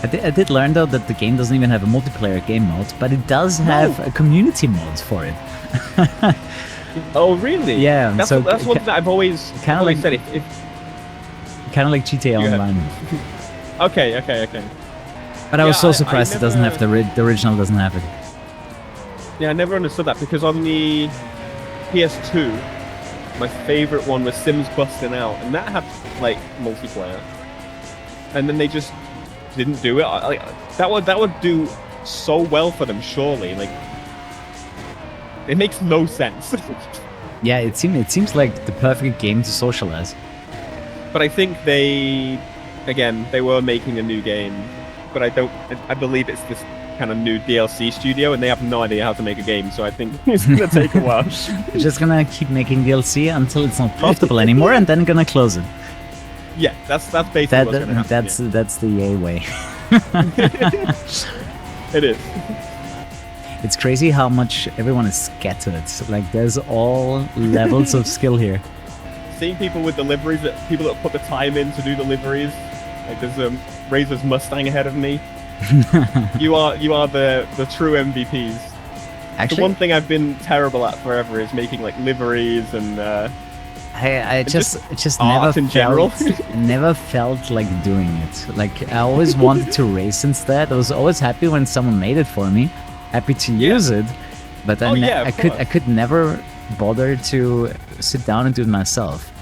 I did learn though that the game doesn't even have a multiplayer game mode, but it does have a community mode for it. Oh really? Yeah. That's one thing I've always said. Kind of like GTA Online. Okay. But I was so surprised it doesn't have the original doesn't have it. Yeah, I never understood that, because on the PS2, my favorite one was Sims Busting Out, and that had like multiplayer. And then they just didn't do it. Like that would do so well for them, surely. Like, it makes no sense. Yeah, it seems like the perfect game to socialize. But I think they were making a new game, but I believe it's this kind of new DLC studio, and they have no idea how to make a game, so I think it's gonna take a while. They're just gonna keep making DLC until it's not profitable anymore, and then gonna close it. Yeah, that's basically what's gonna happen. That's the EA way. It is. It's crazy how much everyone is scattered. Like, there's all levels of skill here. Seeing people with deliveries, people that put the time in to do deliveries. Like, there's Razor's Mustang ahead of me. You are the true MVPs. Actually, one thing I've been terrible at forever is making like liveries and I just art never in general. never felt like doing it. Like I always wanted to race instead. I was always happy when someone made it for me, happy to use it, but Oh, yeah, of I could never bother to sit down and do it myself.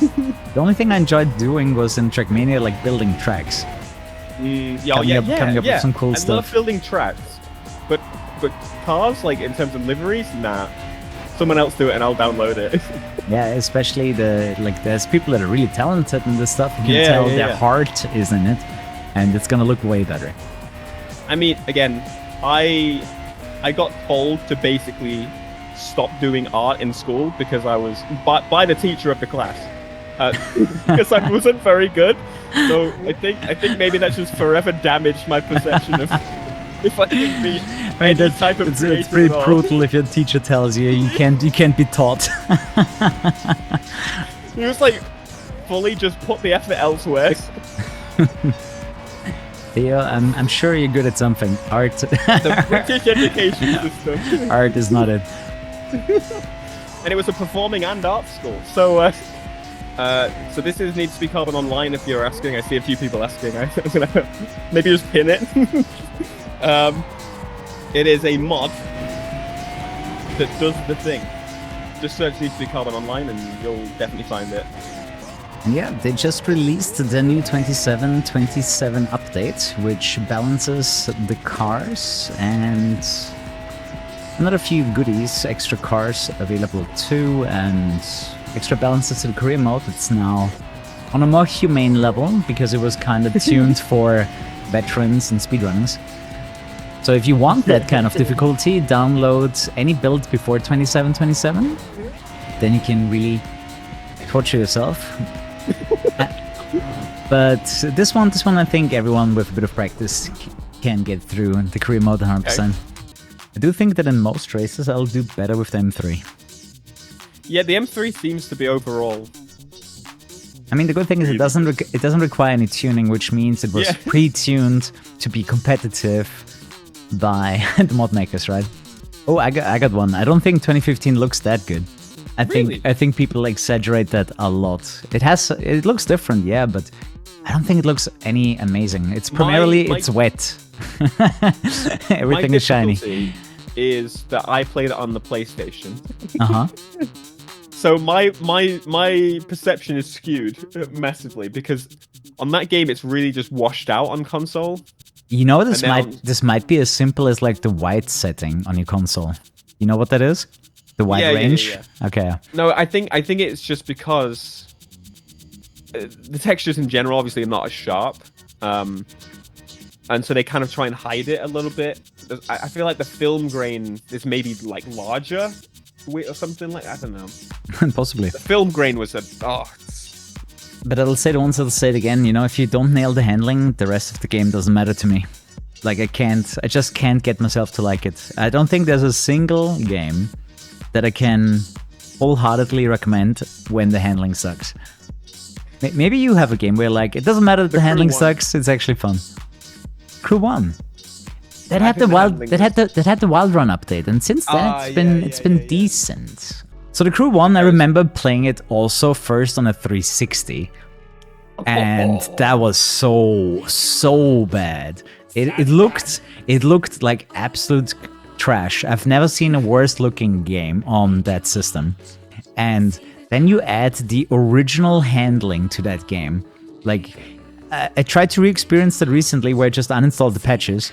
The only thing I enjoyed doing was in Trackmania, like building tracks. Coming up with some cool I stuff. love building tracks, but cars, like in terms of liveries, nah. Someone else do it and I'll download it. Yeah, especially there's people that are really talented in this stuff. You can tell their heart is in it, and it's gonna look way better. I mean, again, I got told to basically stop doing art in school because I was by the teacher of the class because I wasn't very good. So I think maybe that just forever damaged my perception of if I can be any type of creative. It's pretty brutal if your teacher tells you you can't be taught. He was like fully just put the effort elsewhere. Theo, I'm sure you're good at something. Art. The British education system. Art is not it. And it was a performing and arts school. So so this needs to be carbon online if you're asking. I see a few people asking. I'm gonna maybe just pin it. It is a mod that does the thing. Just search needs to be carbon online and you'll definitely find it. Yeah, they just released the new 27 update, which balances the cars and another few goodies, extra cars available too, and extra balances to the career mode. It's now on a more humane level because it was kind of tuned for veterans and speedrunners. So if you want that kind of difficulty, download any build before 27, then you can really torture yourself. But this one I think everyone with a bit of practice can get through the career mode 100%. I do think that in most races I'll do better with the M3. Yeah, the M3 seems to be overall. I mean, the good thing is it doesn't require any tuning, which means it was pre-tuned to be competitive by the mod makers, right? Oh, I got one. I don't think 2015 looks that good. I think people exaggerate that a lot. It looks different, yeah, but I don't think it looks any amazing. It's primarily it's wet. Everything is shiny. Is that I played it on the PlayStation. So my perception is skewed massively because on that game it's really just washed out on console. You know, this might be as simple as like the white setting on your console. You know what that is? The white range? Yeah. Okay. No, I think it's just because the textures in general obviously are not as sharp. And so they kind of try and hide it a little bit. I feel like the film grain is maybe like larger or something like I don't know. Possibly. The film grain was But I'll say it once, I'll say it again. You know, if you don't nail the handling, the rest of the game doesn't matter to me. Like I just can't get myself to like it. I don't think there's a single game that I can wholeheartedly recommend when the handling sucks. Maybe you have a game where like it doesn't matter that the handling sucks, it's actually fun. Crew 1. That had the wild run update, and since then it's been decent. So the Crew 1, I remember playing it also first on a 360, and that was so bad. It looked like absolute trash. I've never seen a worse looking game on that system. And then you add the original handling to that game. Like I tried to re-experience that recently, where I just uninstalled the patches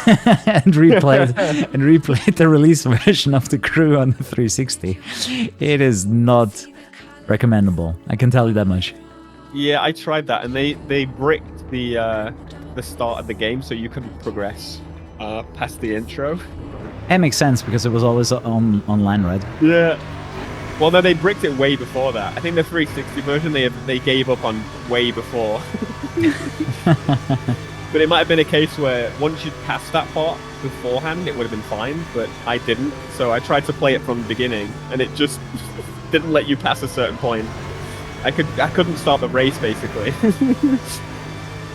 and replayed the release version of the Crew on the 360. It is not recommendable. I can tell you that much. Yeah, I tried that, and they bricked the start of the game so you couldn't progress past the intro. That makes sense because it was always online, right? Yeah. Well, no, they bricked it way before that. I think the 360 version they gave up on way before. But it might have been a case where once you'd passed that part beforehand, it would have been fine, but I didn't. So I tried to play it from the beginning, and it just didn't let you pass a certain point. I couldn't start the race, basically.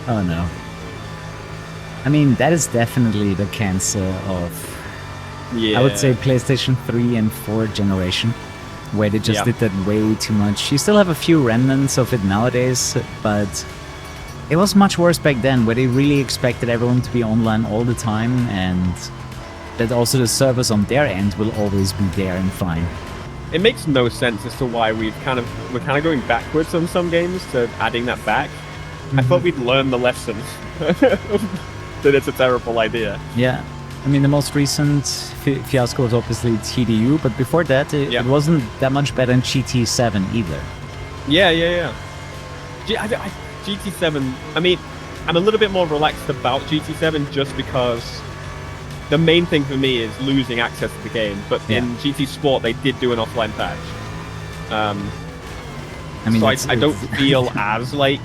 Oh, no. I mean, that is definitely the cancer of Yeah. I would say PlayStation 3 and 4 generation, where they just did that way too much. You still have a few remnants of it nowadays, but it was much worse back then, where they really expected everyone to be online all the time, and that also the servers on their end will always be there and fine. It makes no sense as to why we're kind of going backwards on some games to adding that back. I thought we'd learn the lesson that it's a terrible idea. Yeah. I mean, the most recent fiasco was obviously TDU, but before that, it wasn't that much better than GT7 either. Yeah. GT7, I mean, I'm a little bit more relaxed about GT7 just because the main thing for me is losing access to the game. But in GT Sport, they did do an offline patch. I mean, so I don't feel as like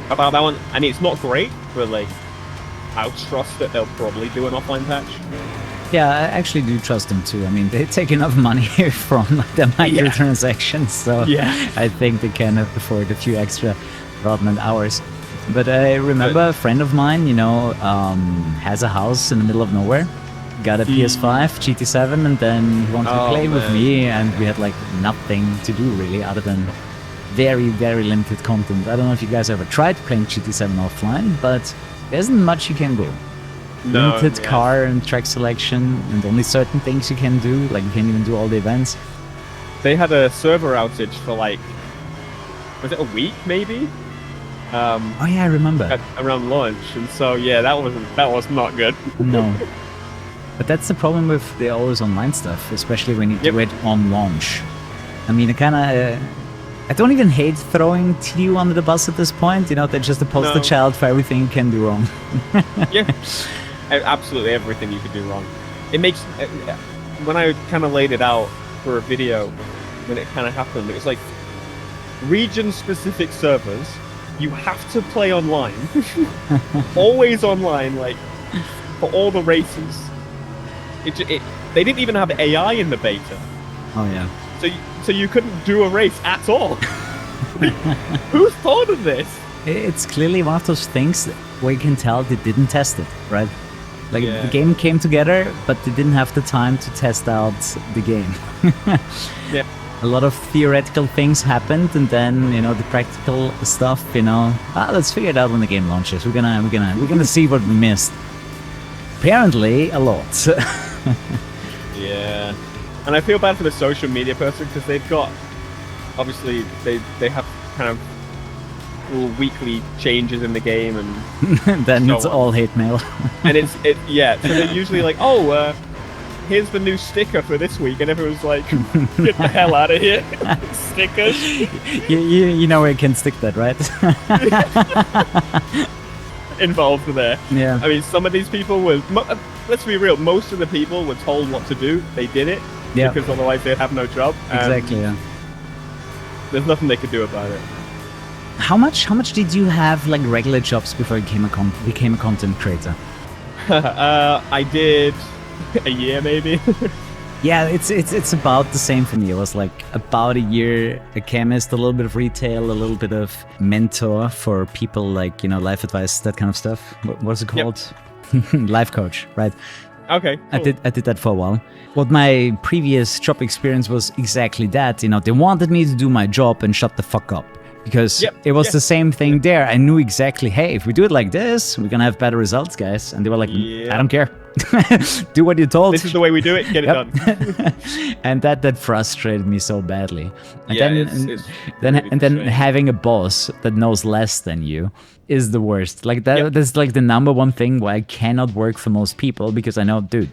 about that one. I mean, it's not great, but like, I'll trust that they'll probably do an offline patch. Yeah, I actually do trust them too. I mean, they take enough money from the microtransactions, so I think they can afford a few extra development hours. But I remember a friend of mine, you know, has a house in the middle of nowhere, got a PS5, GT7, and then he wanted to play with me, and we had like nothing to do really other than very, very limited content. I don't know if you guys ever tried playing GT7 offline, but there isn't much you can do. Limited car and track selection, and only certain things you can do, like you can't even do all the events. They had a server outage for like, was it a week maybe? Oh yeah, I remember. Around launch, and so that was not good. No. But that's the problem with the always online stuff, especially when you do it on launch. I mean, I don't even hate throwing TDU under the bus at this point. You know, they're just a poster child for everything you can do wrong. Absolutely everything you could do wrong. It makes when I kind of laid it out for a video when it kind of happened, it was like region-specific servers. You have to play online, always online, like for all the races. They didn't even have AI in the beta. Oh yeah. So you couldn't do a race at all. Who thought of this? It's clearly one of those things where you can tell they didn't test it, right? Like the game came together, but they didn't have the time to test out the game. A lot of theoretical things happened, and then you know the practical stuff. You know, let's figure it out when the game launches. We're gonna see what we missed. Apparently, a lot. Yeah. And I feel bad for the social media person because they've got, obviously, they have kind of little weekly changes in the game, and then it's all hate mail. And so they're usually like, oh, here's the new sticker for this week, and everyone's like, get the hell out of here. Stickers. You know where you can stick that, right? Involved there. Yeah. I mean, some of these people were, let's be real, most of the people were told what to do. They did it. Yeah. Because otherwise they'd have no job. Exactly, yeah. There's nothing they could do about it. How much did you have like regular jobs before you became a content creator? I did a year maybe. Yeah, it's about the same for me. It was like about a year a chemist, a little bit of retail, a little bit of mentor for people, like, you know, life advice, that kind of stuff. What's it called? Yep. Life coach, right? Okay, cool. I did that for a while. What my previous job experience was exactly that. You know, they wanted me to do my job and shut the fuck up. Because it was the same thing there. I knew exactly, hey, if we do it like this, we're gonna have better results, guys. And they were like, I don't care. Do what you're told. This is the way we do it, get it done. And that frustrated me so badly. And then having a boss that knows less than you is the worst. Like that's like the number one thing why I cannot work for most people, because I know, dude,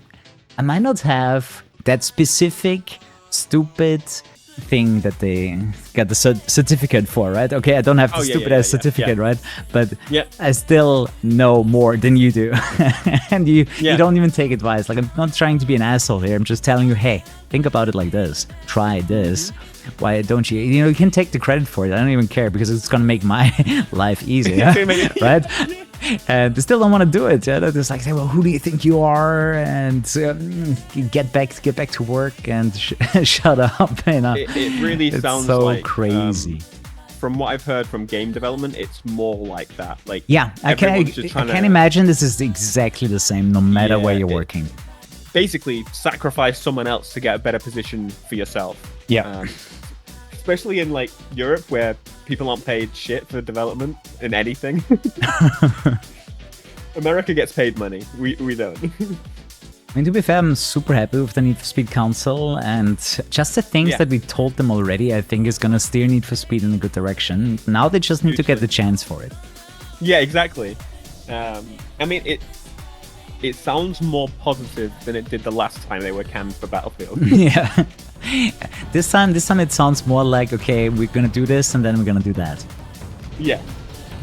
I might not have that specific, stupid thing that they got the certificate for, right? Okay, I don't have the stupid ass certificate, right? But I still know more than you do. And you don't even take advice. Like, I'm not trying to be an asshole here. I'm just telling you, hey, think about it like this. Try this. Why don't you? You know, you can take the credit for it. I don't even care, because it's gonna make my life easier, right? And they still don't want to do it. Yeah? They're just like, well, who do you think you are? And get back to work and shut up. You know, it really sounds so like crazy. From what I've heard from game development, it's more like that. Like, I can imagine this is exactly the same, no matter where you're working. basically sacrifice someone else to get a better position for yourself. Yeah. Especially in like Europe, where people aren't paid shit for development in anything. America gets paid money. We don't. I mean, to be fair, I'm super happy with the Need for Speed Council, and just the things that we told them already, I think is gonna steer Need for Speed in a good direction. Now they just need to get the chance for it. Yeah, exactly. I mean, it sounds more positive than it did the last time they were canned for Battlefield. Yeah. This time it sounds more like, okay, we're gonna do this and then we're gonna do that. Yeah.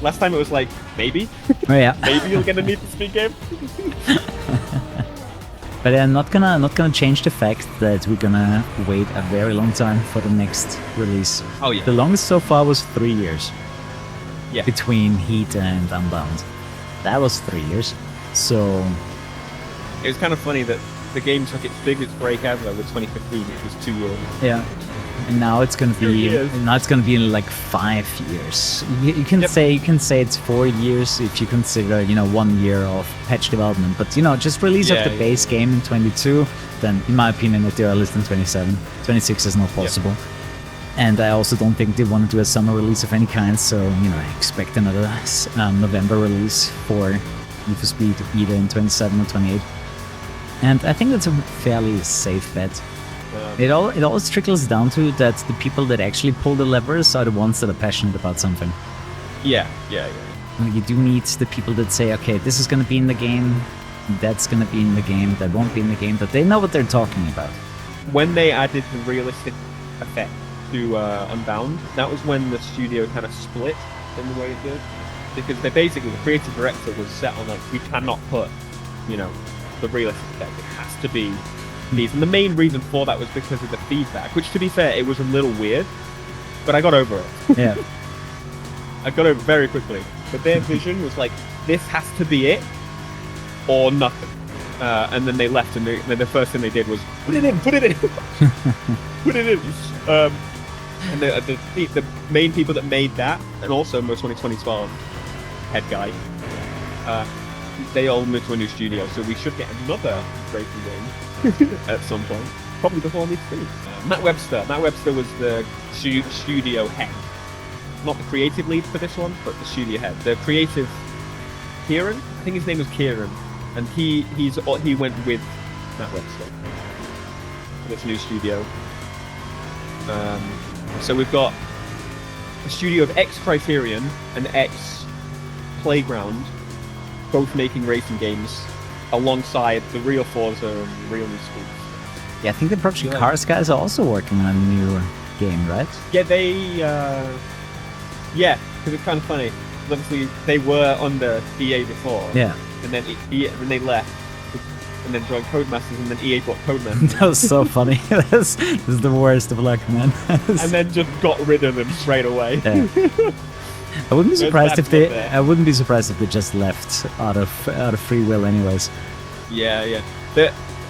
Last time it was like, maybe. Oh yeah. Maybe you'll get a Need for Speed game. But I'm not gonna change the fact that we're gonna wait a very long time for the next release. Oh yeah. The longest so far was 3 years. Yeah. Between Heat and Unbound. That was 3 years. So it was kind of funny that the game took its biggest break ever with 2015, which was 2 years. Yeah. And now it's gonna be in like 5 years. You can say it's 4 years if you consider 1 year of patch development. But just release of the base game in 22. Then, in my opinion, at the earliest in 27. 26 is not possible. And I also don't think they want to do a summer release of any kind. So I expect another November release for Need for Speed either in 27 or 28. And I think that's a fairly safe bet. It always trickles down to that the people that actually pull the levers are the ones that are passionate about something. Yeah. You do need the people that say, okay, this is going to be in the game, that's going to be in the game, that won't be in the game, that they know what they're talking about. When they added the realistic effect to Unbound, that was when the studio kind of split in the way it did. Because they basically, the creative director was set on like, we cannot put, the realistic effect. It has to be these. And the main reason for that was because of the feedback, which to be fair, it was a little weird, but I got over it. Yeah. I got over it very quickly. But their vision was like, this has to be it or nothing. And then they left, and the first thing they did was, put it in! Put it in! And the main people that made that, and also most 2012 head guy, they all moved to a new studio, so we should get another racing game at some point, probably before Need for Speed. Matt Webster was the studio head, not the creative lead for this one, but the studio head. The creative Kieran, I think his name was Kieran, and he went with Matt Webster for this new studio. So we've got a studio of X Criterion and X Playground, both making racing games alongside the real Forza and real Need for Speed. Yeah, I think the Project Cars guys are also working on a new game, right? Yeah, because it's kind of funny. Obviously, they were under EA before. Yeah. And then they left, and then joined Codemasters, and then EA bought Codemasters. That was so funny. This is the worst of luck, man. And then just got rid of them straight away. Yeah. I wouldn't be surprised if they just left out of free will, anyways. Yeah.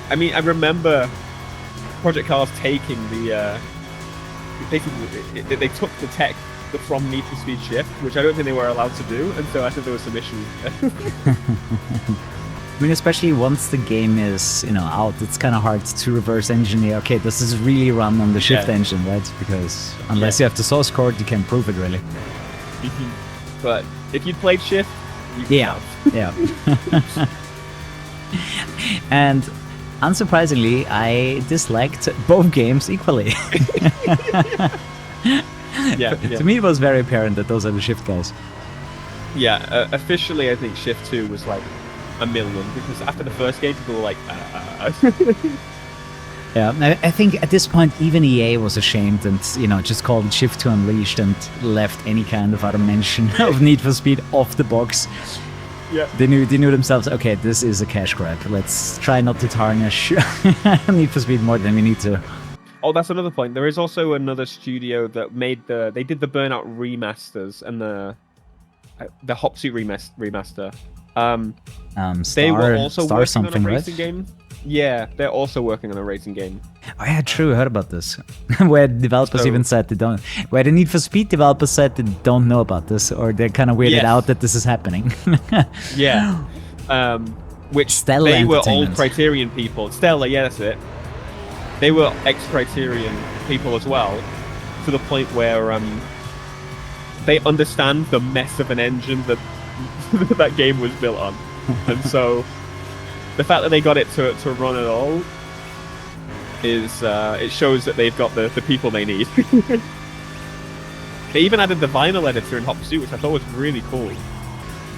I mean, I remember Project Cars taking the basically they took the tech from Need for Speed Shift, which I don't think they were allowed to do, and so I think there was some issues. I mean, especially once the game is out, it's kind of hard to reverse engineer. Okay, this is really run on the Shift engine, right? Because unless you have the source code, you can't prove it really. But if you'd played Shift, yeah. And unsurprisingly, I disliked both games equally. To me, it was very apparent that those are the Shift guys. Yeah, officially, I think Shift 2 was like 1 million, because after the first game, people were like, Yeah, I think at this point, even EA was ashamed and, just called it Shift 2 Unleashed and left any kind of other mention of Need for Speed off the box. Yeah. They knew themselves, okay, this is a cash grab. Let's try not to tarnish Need for Speed more than we need to. Oh, that's another point. There is also another studio that they did the Burnout remasters and the Hop Suit remaster. They were also working on a racing game. Yeah, they're also working on a racing game. Oh yeah, true. I heard about this. Where developers even said they don't. Where the Need for Speed developers said they don't know about this, or they're kind of weirded out that this is happening. Yeah. which Stella they were old Entertainment. Criterion people. Stella, yeah, that's it. They were ex-Criterion people as well, to the point where they understand the mess of an engine that that game was built on. And so the fact that they got it to run at all is it shows that they've got the people they need. They even added the vinyl editor in Hot Pursuit, which I thought was really cool.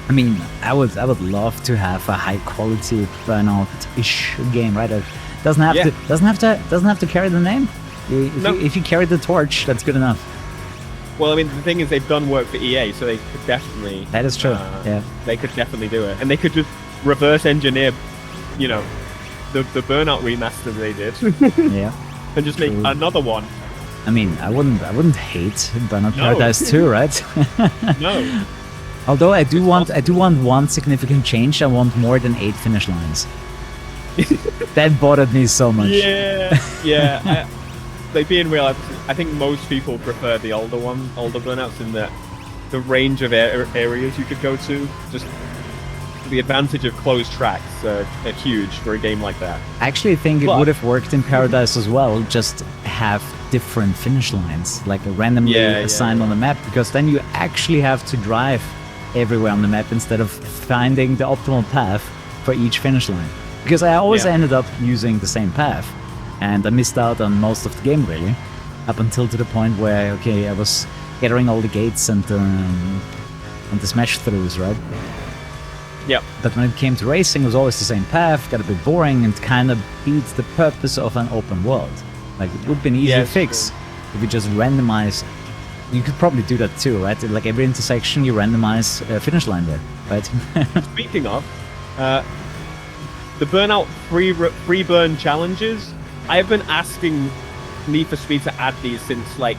I mean, I would love to have a high quality Burnout-ish game, right? It doesn't have to carry the name. If you carry the torch, that's good enough. Well, I mean, the thing is, they've done work for EA, so they could definitely. That is true. Yeah, they could definitely do it, and they could just reverse engineer, you know, the Burnout remaster they did. Yeah, and just make another one. I mean, I wouldn't hate Burnout Paradise 2, right? No. Although I do want one significant change. I want more than 8 finish lines. That bothered me so much. Yeah. Like, being real, I think most people prefer the older Burnouts, in that the range of areas you could go to, just the advantage of closed tracks are huge for a game like that. I actually think it would have worked in Paradise as well, just have different finish lines, like randomly assigned on the map, because then you actually have to drive everywhere on the map instead of finding the optimal path for each finish line. Because I always ended up using the same path, and I missed out on most of the game, really, up until to the point where, okay, I was gathering all the gates and the smash throughs, right? Yep. But when it came to racing, it was always the same path, got a bit boring, and kind of beats the purpose of an open world. Like, it would have been easy to fix if you just randomize. You could probably do that too, right? Like, every intersection, you randomize a finish line there, right? Speaking of, the Burnout free burn challenges, I have been asking Need for Speed to add these since, like,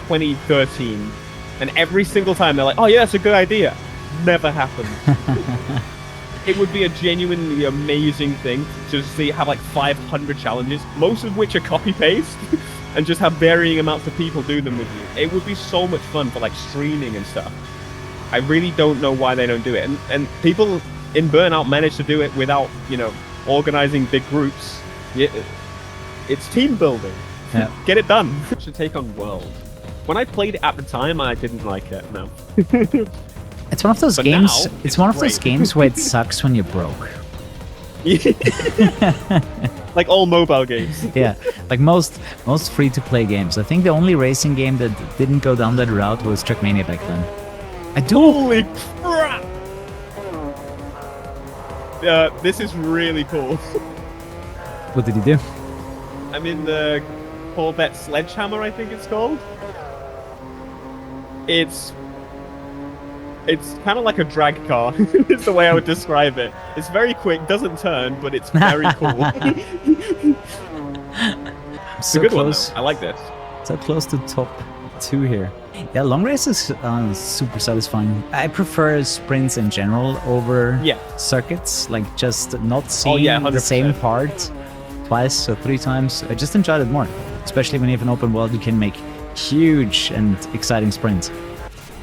2013. And every single time they're like, oh yeah, that's a good idea. Never happened. It would be a genuinely amazing thing to see have like 500 challenges, most of which are copy-paste, and just have varying amounts of people do them with you. It would be so much fun for like streaming and stuff. I really don't know why they don't do it. And people in Burnout manage to do it without, you know, organizing big groups. It's team building. Yeah. Get it done. Should take on World. When I played it at the time, I didn't like it. No. It's one of those games. It's one of those games where it sucks when you're broke. Like all mobile games. Yeah, like most free-to-play games. I think the only racing game that didn't go down that route was Trackmania back then. Holy crap! This is really cool. What did he do? I'm in the Corvette Sledgehammer, I think it's called. It's kind of like a drag car, is the way I would describe it. It's very quick, doesn't turn, but it's very cool. It's a good close. one, though. I like this. So close to top 2 here. Yeah, long races are super satisfying. I prefer sprints in general over circuits, like just not seeing the same part twice or 3 times. I just enjoyed it more, especially when you have an open world. You can make huge and exciting sprints.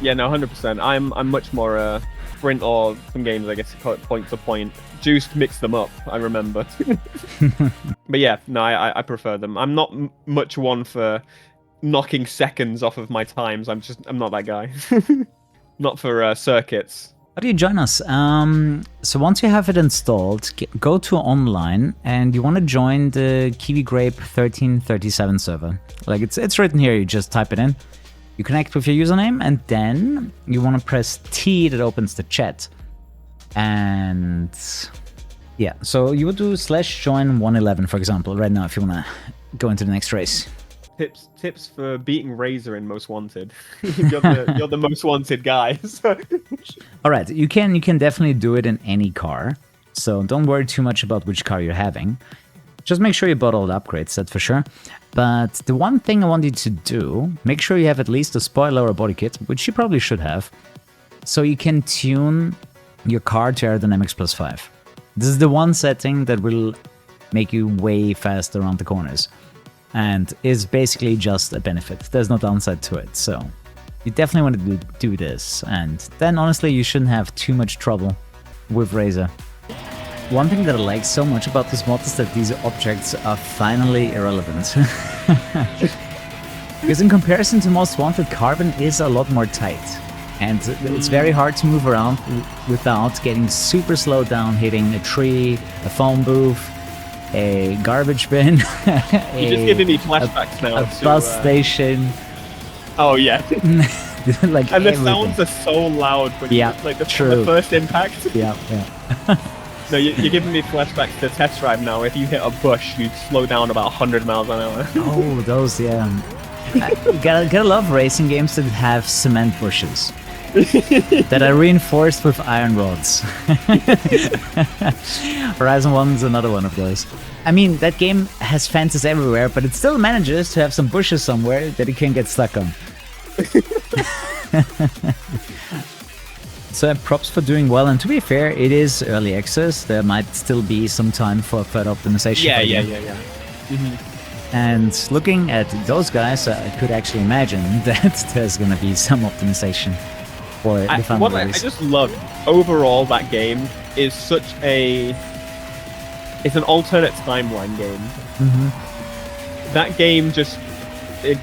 Yeah, no, 100%. I'm much more sprint, or some games, I guess, call it point to point. Juiced mix them up, I remember. But yeah, no, I prefer them. I'm not much one for knocking seconds off of my times. I'm not that guy. Not for circuits. How do you join us? So once you have it installed, go to online, and you want to join the Kiwi Grape 1337 server. Like, it's written here, you just type it in. You connect with your username, and then you want to press T, that opens the chat. And yeah, so you would do /join111, for example, right now, if you want to go into the next race. Tips for beating Razor in Most Wanted. You're the Most Wanted guy. So. All right, you can definitely do it in any car, so don't worry too much about which car you're having. Just make sure you bought all the upgrades, that's for sure. But the one thing I want you to do, make sure you have at least a spoiler or body kit, which you probably should have, so you can tune your car to aerodynamics +5. This is the one setting that will make you way faster around the corners, and is basically just a benefit. There's no downside to it, so you definitely want to do this, and then honestly you shouldn't have too much trouble with Razor. One thing that I like so much about this mod is that these objects are finally irrelevant. Because in comparison to Most Wanted, Carbon is a lot more tight. And it's very hard to move around without getting super slowed down, hitting a tree, a phone booth, a garbage bin, You're just giving me flashbacks now. A bus station. Oh yeah. Like and the everything. sounds are so loud when Yeah, like the true. first impact. Yeah. No, you're giving me flashbacks to test drive now. If you hit a bush, you'd slow down about 100 miles an hour. Oh, those, yeah. Gotta love racing games that have cement bushes. That are reinforced with iron rods. Horizon 1 is another one of those. I mean, that game has fences everywhere, but it still manages to have some bushes somewhere that it can get stuck on. So props for doing well, and to be fair, it is early access. There might still be some time for further optimization. Yeah. And looking at those guys, I could actually imagine that there's gonna be some optimization for the final What I release. just love overall, that game is such a... It's an alternate timeline game. That game just...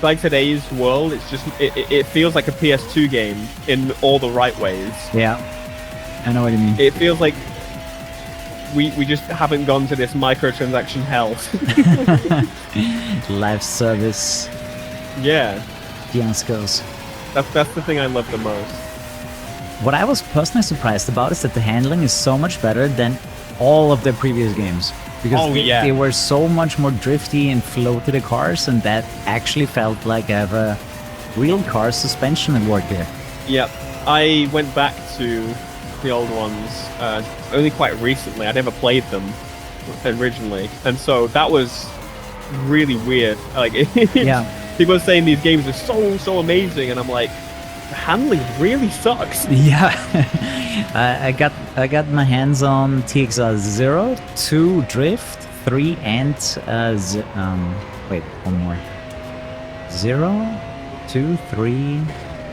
Like today's world, it's just it feels like a PS2 game in all the right ways. Yeah, I know what you mean. It feels like we just haven't gone to this microtransaction hell. Live service Yeah, fiascos. that's the thing I love the most. What I was personally surprised about is that the handling is so much better than all of their previous games. Because they were so much more drifty and flow to the cars, and that actually felt like I have a real car suspension at work here. Yep, I went back to the old ones only quite recently. I never played them originally, and so that was really weird. Like, people are saying these games are so amazing, and I'm like, the handling really sucks. Yeah, I got my hands on TXR 0, 2 Drift, 3, and wait, one more. 0, 2, 3.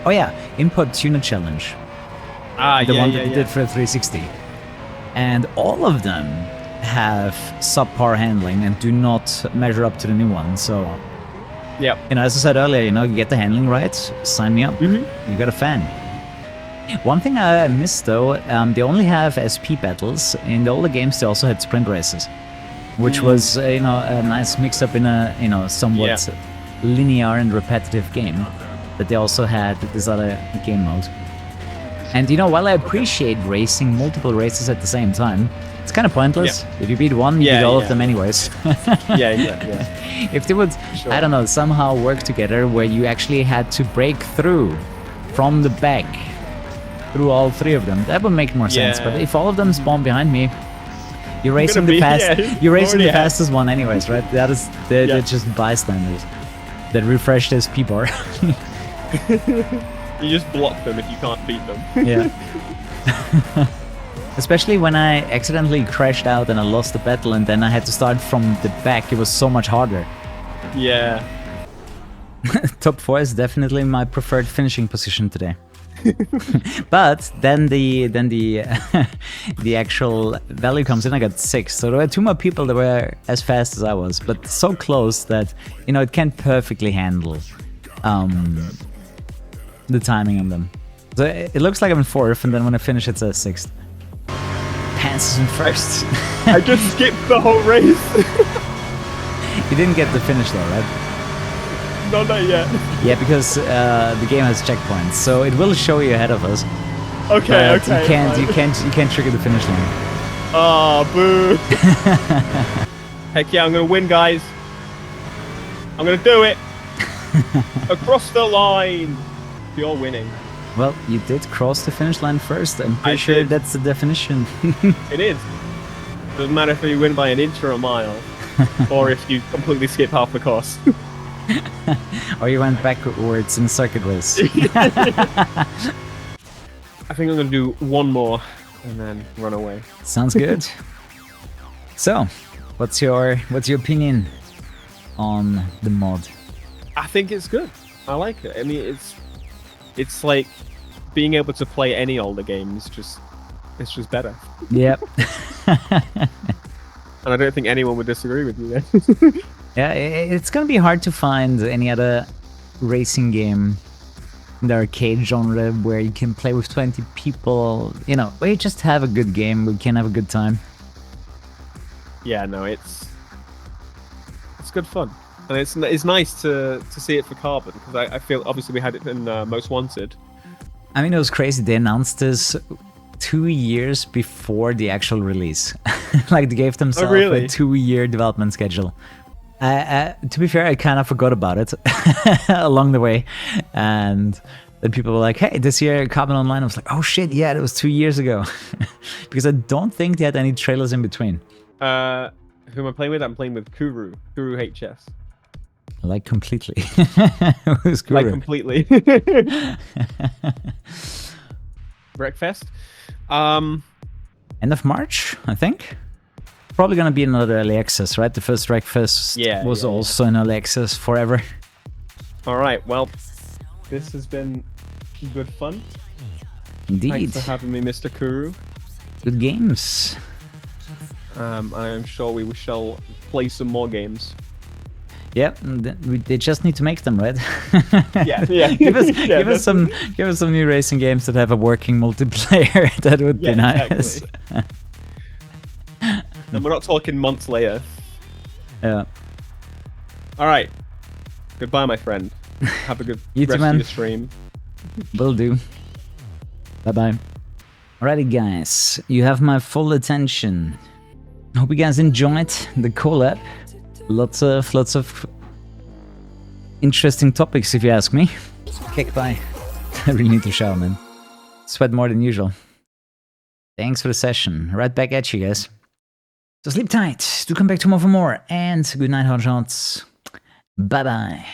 Oh yeah, Import Tuner Challenge. The one that we did for 360. And all of them have subpar handling and do not measure up to the new one. So, yep. As I said earlier, you get the handling right, sign me up. You got a fan. One thing I missed though, they only have SP battles. In the older games, they also had sprint races, which was a nice mix up in a somewhat linear and repetitive game. But they also had this other game mode. And while I appreciate racing multiple races at the same time, it's kind of pointless. If you beat one, you beat all of them anyways. Yeah. If they would, I don't know, somehow work together where you actually had to break through from the back through all 3 of them, that would make more sense. But if all of them spawn behind me, you're racing the fastest one anyways, right? They're just bystanders that refresh this P bar. You just block them if you can't beat them. Yeah. Especially when I accidentally crashed out and I lost the battle, and then I had to start from the back. It was so much harder. Yeah. Top 4 is definitely my preferred finishing position today. But then the the actual value comes in. I got 6, so there were 2 more people that were as fast as I was, but so close that it can't perfectly handle the timing on them. So it looks like I'm in 4th, and then when I finish it says 6th. Pants is in 1st. I just skipped the whole race. You didn't get the finish though, right? No, not yet. Yeah, because the game has checkpoints, so it will show you ahead of us. Okay. You can't trigger the finish line. Oh, boo. Heck yeah, I'm gonna win, guys. I'm gonna do it. Across the line. You're winning. Well, you did cross the finish line first. I'm pretty sure that's the definition. It is. Doesn't matter if you win by an inch or a mile, or if you completely skip half the course. Or you went backwards in a circuit race. I think I'm gonna do one more and then run away. Sounds good. So, what's your opinion on the mod? I think it's good. I like it. I mean, it's like being able to play any older games. Just It's just better. Yep. And I don't think anyone would disagree with you there. Yeah, it's gonna be hard to find any other racing game in the arcade genre where you can play with 20 people, you know, where you just have a good game, we can have a good time. Yeah, no, it's good fun. And it's nice to see it for Carbon, because I feel, obviously we had it in Most Wanted. I mean, it was crazy, they announced this 2 years before the actual release. Like, they gave themselves a 2-year development schedule. To be fair, I kind of forgot about it along the way, and then people were like, hey, this year Carbon Online. I was like, oh shit, yeah, that was 2 years ago. Because I don't think they had any trailers in between. Who am I playing with? I'm playing with KuruHS. Like, completely. Who's Kuru? Like, completely. Breakfast. End of March, I think. Probably gonna be another early access, right? The first Breakfast was also in early access forever. All right, well, this has been good fun. Indeed. Thanks for having me, Mr. Kuru. Good games. I am sure we shall play some more games. Yep, they just need to make them, right? Yeah. give us some new racing games that have a working multiplayer. That would be nice. Exactly. And we're not talking months later. Yeah. All right. Goodbye, my friend. Have a good You rest too, man. of your stream. Will do. Bye-bye. Alrighty, guys. You have my full attention. Hope you guys enjoyed the collab. Lots of interesting topics, if you ask me. Okay, bye. I really need to shower, man. Sweat more than usual. Thanks for the session. Right back at you, guys. So sleep tight. Do come back tomorrow for more. And good night, hotshots. Bye-bye.